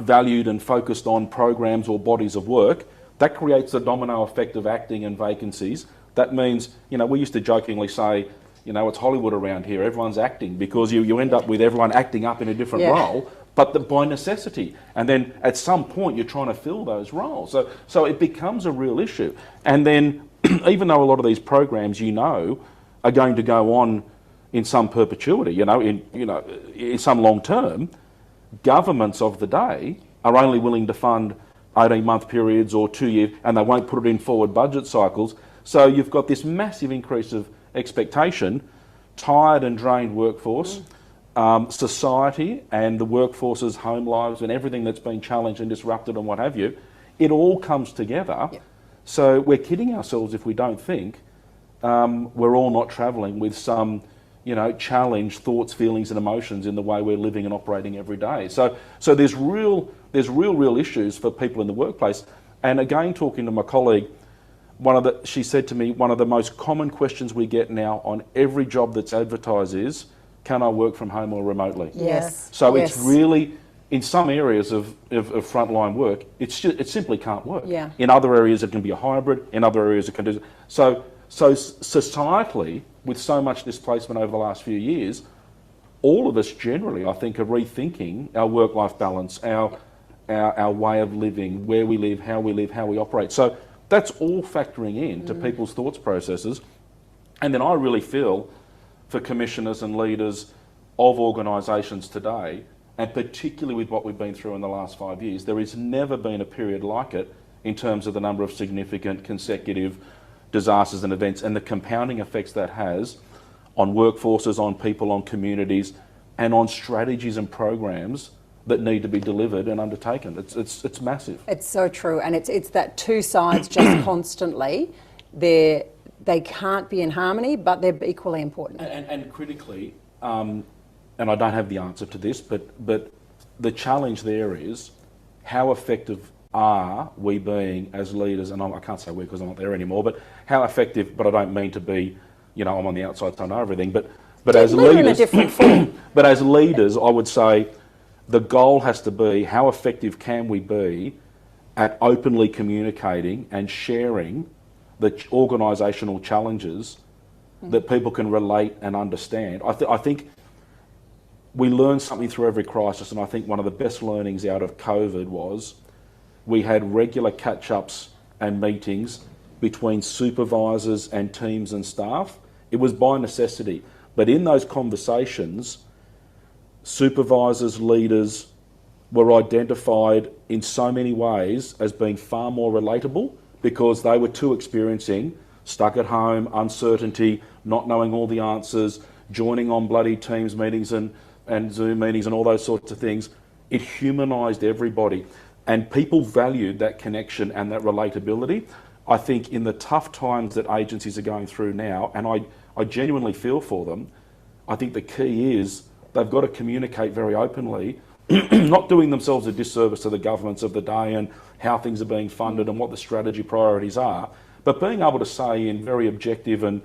valued and focused on programs or bodies of work. That creates a domino effect of acting and vacancies. That means, you know, we used to jokingly say, you know, it's Hollywood around here, everyone's acting, because you end up with everyone acting up in a different role, but by necessity. And then at some point you're trying to fill those roles. So it becomes a real issue. And then even though a lot of these programs, you know, are going to go on in some perpetuity, in some long term, governments of the day are only willing to fund 18-month periods or 2 years, and they won't put it in forward budget cycles. So you've got this massive increase of expectation, tired and drained workforce, society and the workforce's home lives and everything that's been challenged and disrupted and what have you. It all comes together. So we're kidding ourselves if we don't think we're all not travelling with some, you know, challenged thoughts, feelings and emotions in the way we're living and operating every day. So there's real issues for people in the workplace. And again, talking to my colleague, she said to me, one of the most common questions we get now on every job that's advertised is, can I work from home or remotely? Yes. So it's really, in some areas of frontline work, it simply can't work. Yeah. In other areas it can be a hybrid, in other areas it can do... So societally, with so much displacement over the last few years, all of us generally, I think, are rethinking our work-life balance, our way of living, where we live, how we operate. So that's all factoring in to people's thoughts processes. And then I really feel for commissioners and leaders of organisations today, and particularly with what we've been through in the last 5 years, there has never been a period like it in terms of the number of significant consecutive disasters and events and the compounding effects that has on workforces, on people, on communities, and on strategies and programs that need to be delivered and undertaken. It's massive. It's so true, and it's that two sides just constantly. They can't be in harmony, but they're equally important. And critically, and I don't have the answer to this, but the challenge there is how effective are we being as leaders, and I can't say we because I'm not there anymore, but how effective, but I don't mean to be, you know, I'm on the outside so I know everything, but as leaders, in a different form. But as leaders, I would say the goal has to be how effective can we be at openly communicating and sharing the organisational challenges that people can relate and understand. I think we learn something through every crisis, and I think one of the best learnings out of COVID was we had regular catch-ups and meetings between supervisors and teams and staff. It was by necessity. But in those conversations, supervisors, leaders were identified in so many ways as being far more relatable because they were too experiencing stuck at home, uncertainty, not knowing all the answers, joining on bloody Teams meetings and Zoom meetings and all those sorts of things. It humanised everybody. And people valued that connection and that relatability. I think in the tough times that agencies are going through now, and I genuinely feel for them, I think the key is they've got to communicate very openly, not doing themselves a disservice to the governments of the day and how things are being funded and what the strategy priorities are, but being able to say in very objective and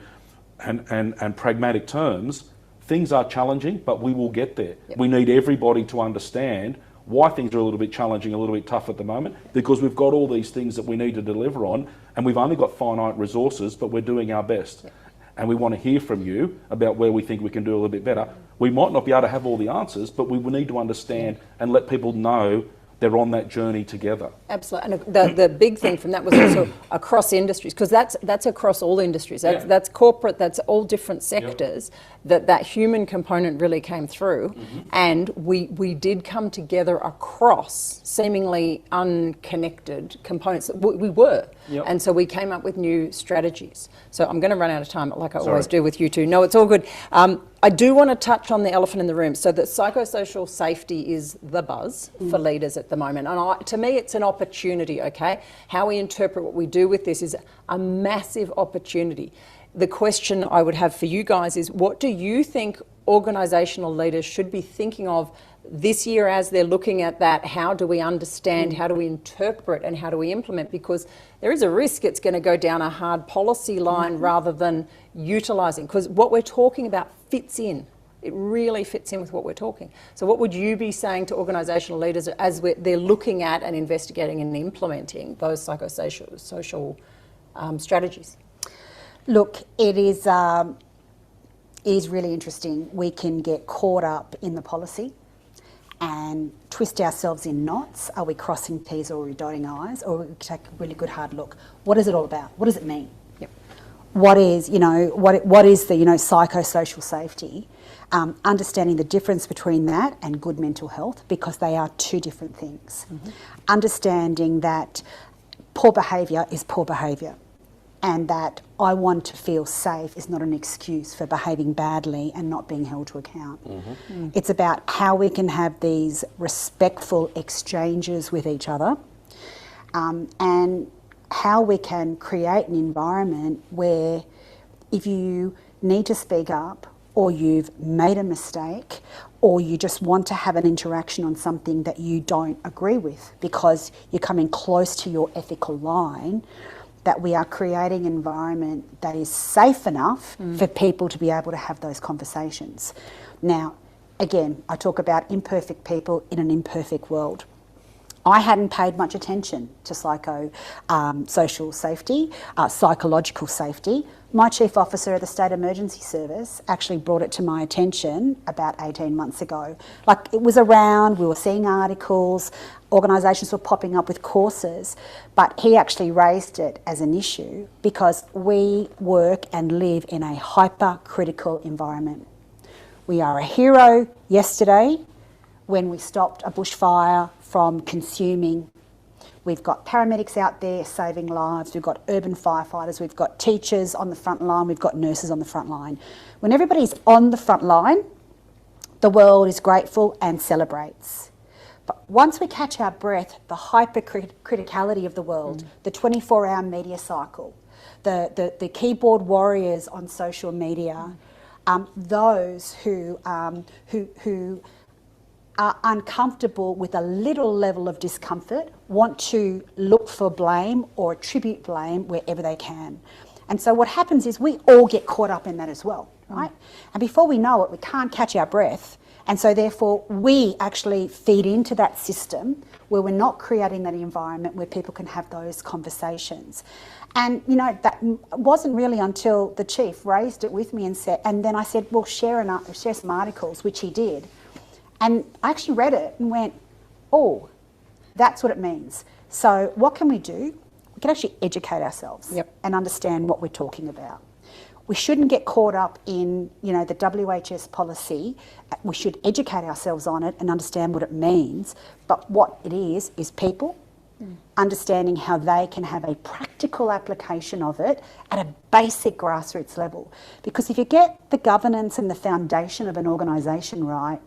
pragmatic terms, things are challenging, but we will get there. Yep. We need everybody to understand why things are a little bit challenging, a little bit tough at the moment, because we've got all these things that we need to deliver on, and we've only got finite resources, but we're doing our best. Yep. And we want to hear from you about where we think we can do a little bit better. We might not be able to have all the answers, but we will need to understand and let people know they're on that journey together. Absolutely. And the big thing from that was also across industries, because that's across all industries. That's corporate, that's all different sectors, that human component really came through. And we did come together across seemingly unconnected components. We were. And so we came up with new strategies. So I'm going to run out of time, like I always do with you two. No, it's all good. I do want to touch on the elephant in the room. So that psychosocial safety is the buzz for leaders at the moment. And to me, it's an opportunity, okay? How we interpret what we do with this is a massive opportunity. The question I would have for you guys is, what do you think organisational leaders should be thinking of this year as they're looking at that? How do we understand, how do we interpret, and how do we implement? Because there is a risk it's going to go down a hard policy line rather than utilising, because what we're talking about fits in. It really fits in with what we're talking. So what would you be saying to organisational leaders as they're looking at and investigating and implementing those social strategies? Look, it is really interesting. We can get caught up in the policy and twist ourselves in knots. Are we crossing T's or are we dotting I's? Or we take a really good hard look. What is it all about? What does it mean? What is, what is the, psychosocial safety? Understanding the difference between that and good mental health, because they are two different things. Understanding that poor behaviour is poor behaviour, and that I want to feel safe is not an excuse for behaving badly and not being held to account. It's about how we can have these respectful exchanges with each other, and how we can create an environment where if you need to speak up, or you've made a mistake, or you just want to have an interaction on something that you don't agree with because you're coming close to your ethical line, that we are creating an environment that is safe enough for people to be able to have those conversations. Now, again, I talk about imperfect people in an imperfect world. I hadn't paid much attention to social safety, psychological safety. My Chief Officer of the State Emergency Service actually brought it to my attention about 18 months ago. Like, it was around, we were seeing articles, organisations were popping up with courses, but he actually raised it as an issue because we work and live in a hypercritical environment. We are a hero yesterday when we stopped a bushfire from consuming. We've got paramedics out there saving lives, we've got urban firefighters, we've got teachers on the front line, we've got nurses on the front line. When everybody's on the front line, the world is grateful and celebrates. But once we catch our breath, the hypercriticality of the world, the 24-hour media cycle, the keyboard warriors on social media, those who are uncomfortable with a little level of discomfort, want to look for blame or attribute blame wherever they can. And so what happens is we all get caught up in that as well, right? And before we know it, we can't catch our breath. And so therefore we actually feed into that system where we're not creating that environment where people can have those conversations. And, that wasn't really until the Chief raised it with me and then I said, well, share some articles, which he did. And I actually read it and went, oh, that's what it means. So what can we do? We can actually educate ourselves and understand what we're talking about. We shouldn't get caught up in, the WHS policy. We should educate ourselves on it and understand what it means. But what it is people understanding how they can have a practical application of it at a basic grassroots level. Because if you get the governance and the foundation of an organisation right,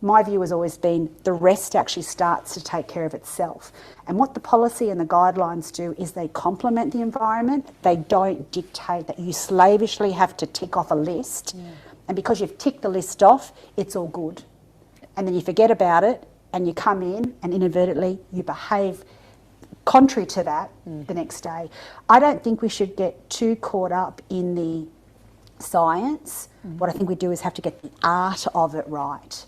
my view has always been the rest actually starts to take care of itself. And what the policy and the guidelines do is they complement the environment. They don't dictate that you slavishly have to tick off a list. And because you've ticked the list off, it's all good. And then you forget about it and you come in and inadvertently you behave contrary to that the next day. I don't think we should get too caught up in the science. What I think we do is have to get the art of it right.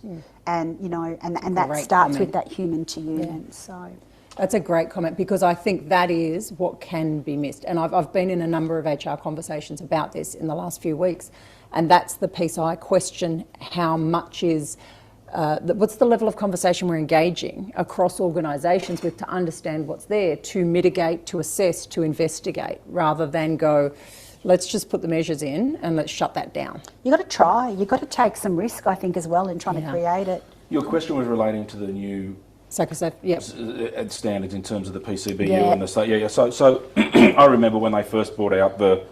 And and that starts with that human to human. So that's a great comment, because I think that is what can be missed. And I've been in a number of HR conversations about this in the last few weeks, And that's the piece I question, how much is, what's the level of conversation we're engaging across organisations with to understand what's there, to mitigate, to assess, to investigate, rather than go, let's just put the measures in and let's shut that down. You've got to try. You've got to take some risk, I think, as well in trying to create it. Your question was relating to the new standards in terms of the PCBU and the state. So I remember when they first brought out the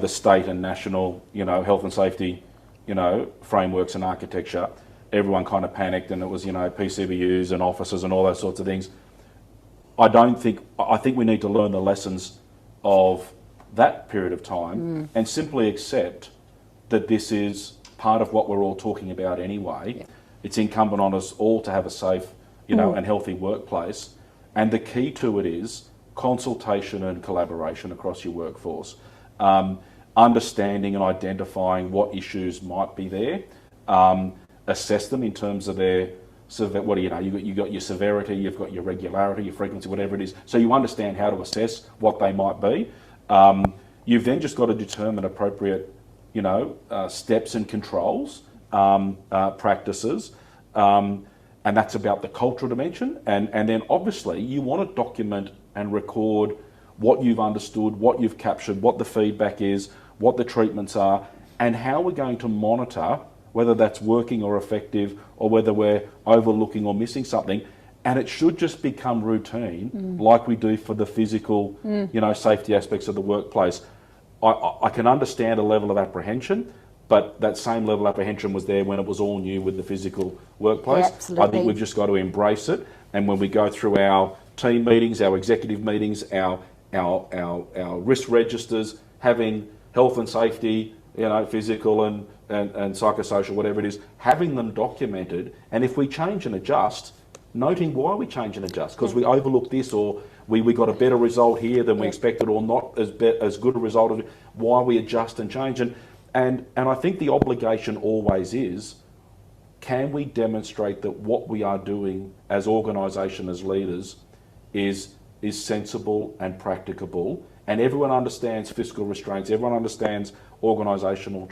state and national, health and safety, frameworks and architecture. Everyone kind of panicked, and it was, PCBUs and officers and all those sorts of things. I think we need to learn the lessons of that period of time and simply accept that this is part of what we're all talking about anyway. Yeah. It's incumbent on us all to have a safe, and healthy workplace. And the key to it is consultation and collaboration across your workforce. Understanding and identifying what issues might be there. Assess them in terms of their, you've got your severity, you've got your regularity, your frequency, whatever it is. So you understand how to assess what they might be. You've then just got to determine appropriate, steps and controls, practices, and that's about the cultural dimension. And then obviously you want to document and record what you've understood, what you've captured, what the feedback is, what the treatments are, and how we're going to monitor whether that's working or effective, or whether we're overlooking or missing something. And it should just become routine, like we do for the physical, safety aspects of the workplace. I can understand a level of apprehension, but that same level of apprehension was there when it was all new with the physical workplace. Yeah, I think we've just got to embrace it. And when we go through our team meetings, our executive meetings, our risk registers, having health and safety, physical and psychosocial, whatever it is, having them documented. And if we change and adjust, noting why we change and adjust, because we overlooked this, or we got a better result here than we expected, or not as good a result of it, why we adjust and change. And I think the obligation always is, can we demonstrate that what we are doing as organisation, as leaders, is sensible and practicable, and everyone understands fiscal restraints, everyone understands organisational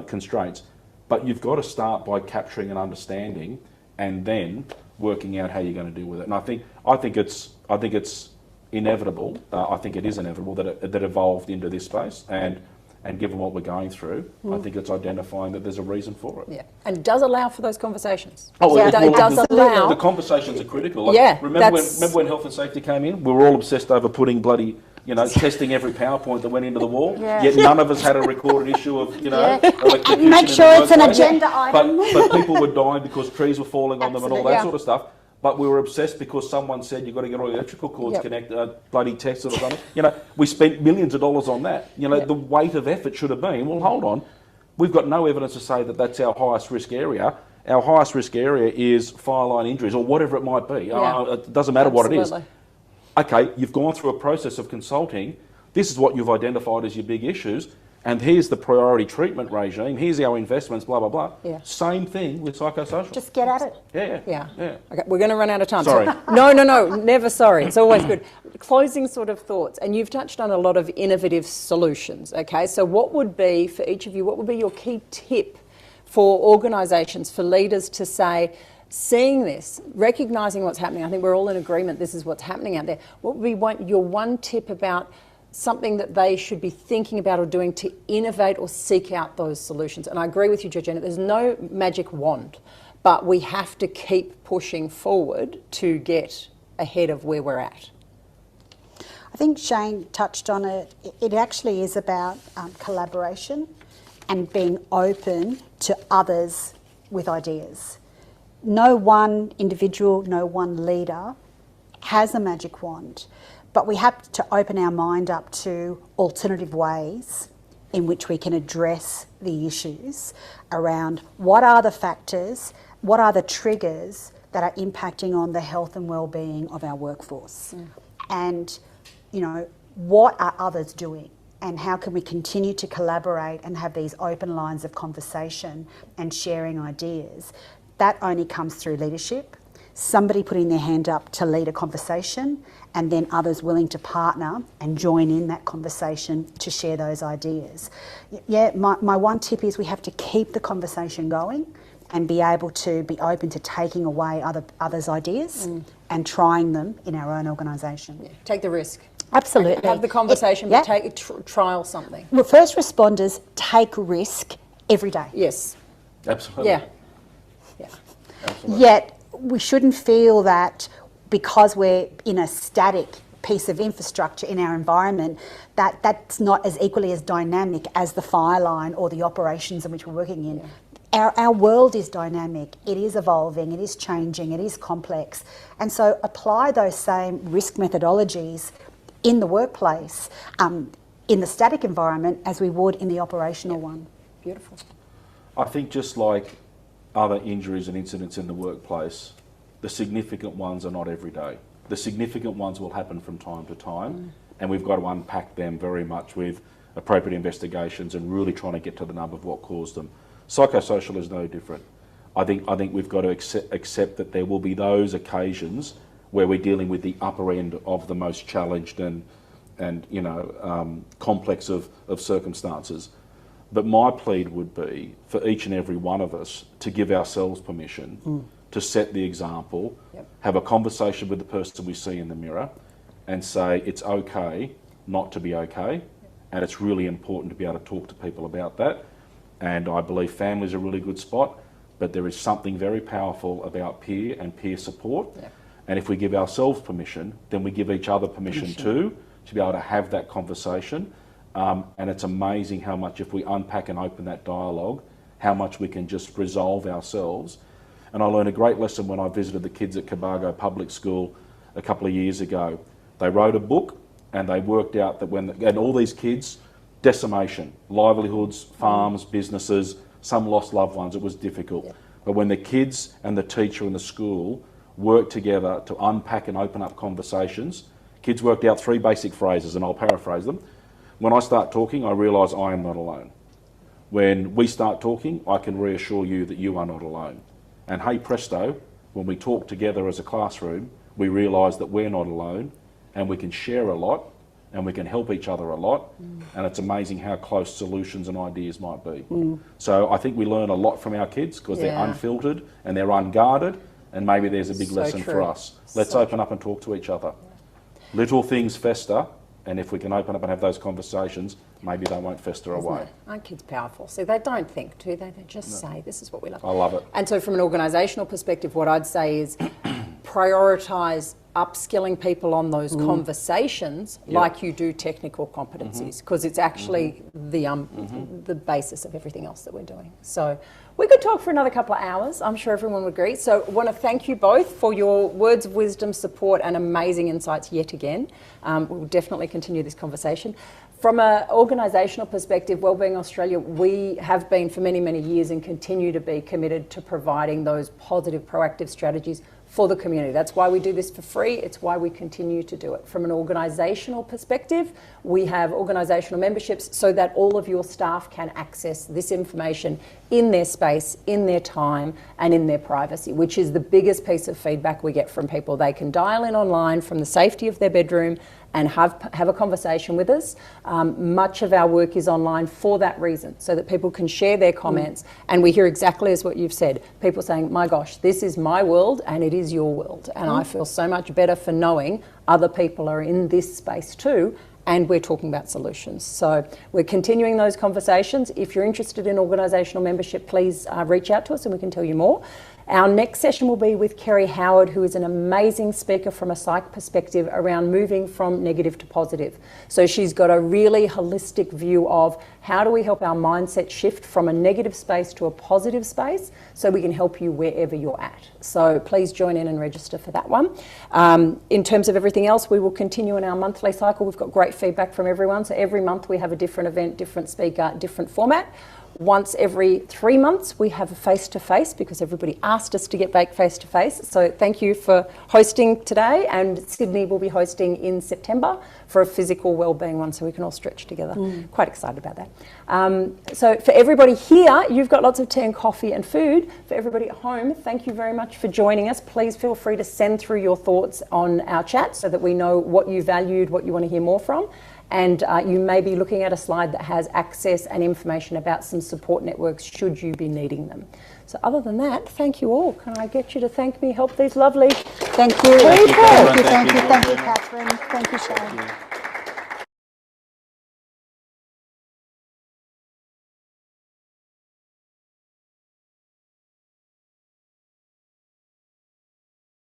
constraints, but you've got to start by capturing and understanding, and then working out how you're going to deal with it. And I think it's inevitable. I think it is inevitable that it evolved into this space, and given what we're going through, I think it's identifying that there's a reason for it. Yeah, and it does allow for those conversations. Oh, yeah, it does allow. The conversations are critical. Remember when health and safety came in? We were all obsessed over putting bloody, testing every PowerPoint that went into the wall. Yeah. Yet none of us had a recorded issue of, electrocution. Make sure it's an agenda item. But people were dying because trees were falling on them and all that sort of stuff. But we were obsessed because someone said you've got to get all the electrical cords connected, bloody tested or something. We spent millions of dollars on that. The weight of effort should have been, well, hold on, we've got no evidence to say that that's our highest risk area. Our highest risk area is fire line injuries or whatever it might be. It doesn't matter what it is. Okay, you've gone through a process of consulting. This is what you've identified as your big issues. And here's the priority treatment regime. Here's our investments, blah, blah, blah. Yeah. Same thing with psychosocial. Just get at it. Yeah. Okay, we're going to run out of time. Sorry. No, never sorry. It's always good. Closing sort of thoughts. And you've touched on a lot of innovative solutions, okay? So what would be, for each of you, what would be your key tip for organisations, for leaders to say, seeing this, recognising what's happening, I think we're all in agreement this is what's happening out there. What would be your one tip about something that they should be thinking about or doing to innovate or seek out those solutions? And I agree with you, Georgeina, there's no magic wand, but we have to keep pushing forward to get ahead of where we're at. I think Shane touched on it. It actually is about collaboration and being open to others with ideas. No one individual, no one leader has a magic wand. But we have to open our mind up to alternative ways in which we can address the issues around what are the factors, what are the triggers that are impacting on the health and well-being of our workforce. And, what are others doing? And how can we continue to collaborate and have these open lines of conversation and sharing ideas? That only comes through leadership. somebody putting their hand up to lead a conversation, and then others willing to partner and join in that conversation to share those ideas. Yeah, my one tip is we have to keep the conversation going and be able to be open to taking away others' ideas and trying them in our own organisation. Yeah. Take the risk. Absolutely. Have the conversation, but trial something. Well, first responders take risk every day. Yes. Absolutely. Yeah. Yeah. Absolutely. Yet we shouldn't feel that because we're in a static piece of infrastructure in our environment, that's not as equally as dynamic as the fire line or the operations in which we're working in. Yeah. Our world is dynamic, it is evolving, it is changing, it is complex. And so apply those same risk methodologies in the workplace, in the static environment, as we would in the operational one. Beautiful. I think just like other injuries and incidents in the workplace, the significant ones are not every day. The significant ones will happen from time to time, and we've got to unpack them very much with appropriate investigations and really trying to get to the nub of what caused them. Psychosocial is no different. I think we've got to accept that there will be those occasions where we're dealing with the upper end of the most challenged and complex of circumstances. But my plea would be for each and every one of us to give ourselves permission to set the example, have a conversation with the person we see in the mirror and say it's okay not to be okay, and it's really important to be able to talk to people about that. And I believe family is a really good spot, but there is something very powerful about peer and peer support. Yeah. And if we give ourselves permission, then we give each other permission too, to be able to have that conversation. And it's amazing how much, if we unpack and open that dialogue, how much we can just resolve ourselves. And I learned a great lesson when I visited the kids at Cobargo Public School a couple of years ago. They wrote a book and they worked out that and all these kids, decimation, livelihoods, farms, businesses, some lost loved ones, it was difficult. Yeah. But when the kids and the teacher and the school worked together to unpack and open up conversations, kids worked out 3 basic phrases, and I'll paraphrase them. When I start talking, I realise I am not alone. When we start talking, I can reassure you that you are not alone. And hey presto, when we talk together as a classroom, we realise that we're not alone and we can share a lot and we can help each other a lot. And it's amazing how close solutions and ideas might be. So I think we learn a lot from our kids because they're unfiltered and they're unguarded, and maybe there's a big lesson for us. Let's open up and talk to each other. Little things fester, and if we can open up and have those conversations, maybe they won't fester away. Aren't kids powerful? See, they don't think, do they? They just say, this is what we love. I love it. And so from an organisational perspective, what I'd say is prioritise upskilling people on those conversations like you do technical competencies, because it's actually the basis of everything else that we're doing. So we could talk for another couple of hours. I'm sure everyone would agree. So I want to thank you both for your words of wisdom, support and amazing insights yet again. We'll definitely continue this conversation. From an organisational perspective, Wellbeing Australia, we have been for many, many years and continue to be committed to providing those positive, proactive strategies for the community. That's why we do this for free. It's why we continue to do it. From an organisational perspective, we have organisational memberships so that all of your staff can access this information in their space, in their time and in their privacy, which is the biggest piece of feedback we get from people. They can dial in online from the safety of their bedroom and have a conversation with us. Much of our work is online for that reason, so that people can share their comments. And we hear exactly as what you've said, people saying, my gosh, this is my world and it is your world. And I feel so much better for knowing other people are in this space too, and we're talking about solutions. So we're continuing those conversations. If you're interested in organisational membership, please reach out to us and we can tell you more. Our next session will be with Kerry Howard, who is an amazing speaker from a psych perspective around moving from negative to positive. So she's got a really holistic view of how do we help our mindset shift from a negative space to a positive space so we can help you wherever you're at. So please join in and register for that one. In terms of everything else, we will continue in our monthly cycle. We've got great feedback from everyone. So every month we have a different event, different speaker, different format. Once every 3 months, we have a face-to-face because everybody asked us to get back face-to-face. So thank you for hosting today, and Sydney will be hosting in September for a physical wellbeing one, so we can all stretch together. Quite excited about that. So for everybody here, you've got lots of tea and coffee and food. For everybody at home, thank you very much for joining us. Please feel free to send through your thoughts on our chat so that we know what you valued, what you want to hear more from. And you may be looking at a slide that has access and information about some support networks should you be needing them. So other than that, thank you all. Can I get you to thank me, help these lovely Thank you. people? Thank you, Catherine. Thank you, Shane.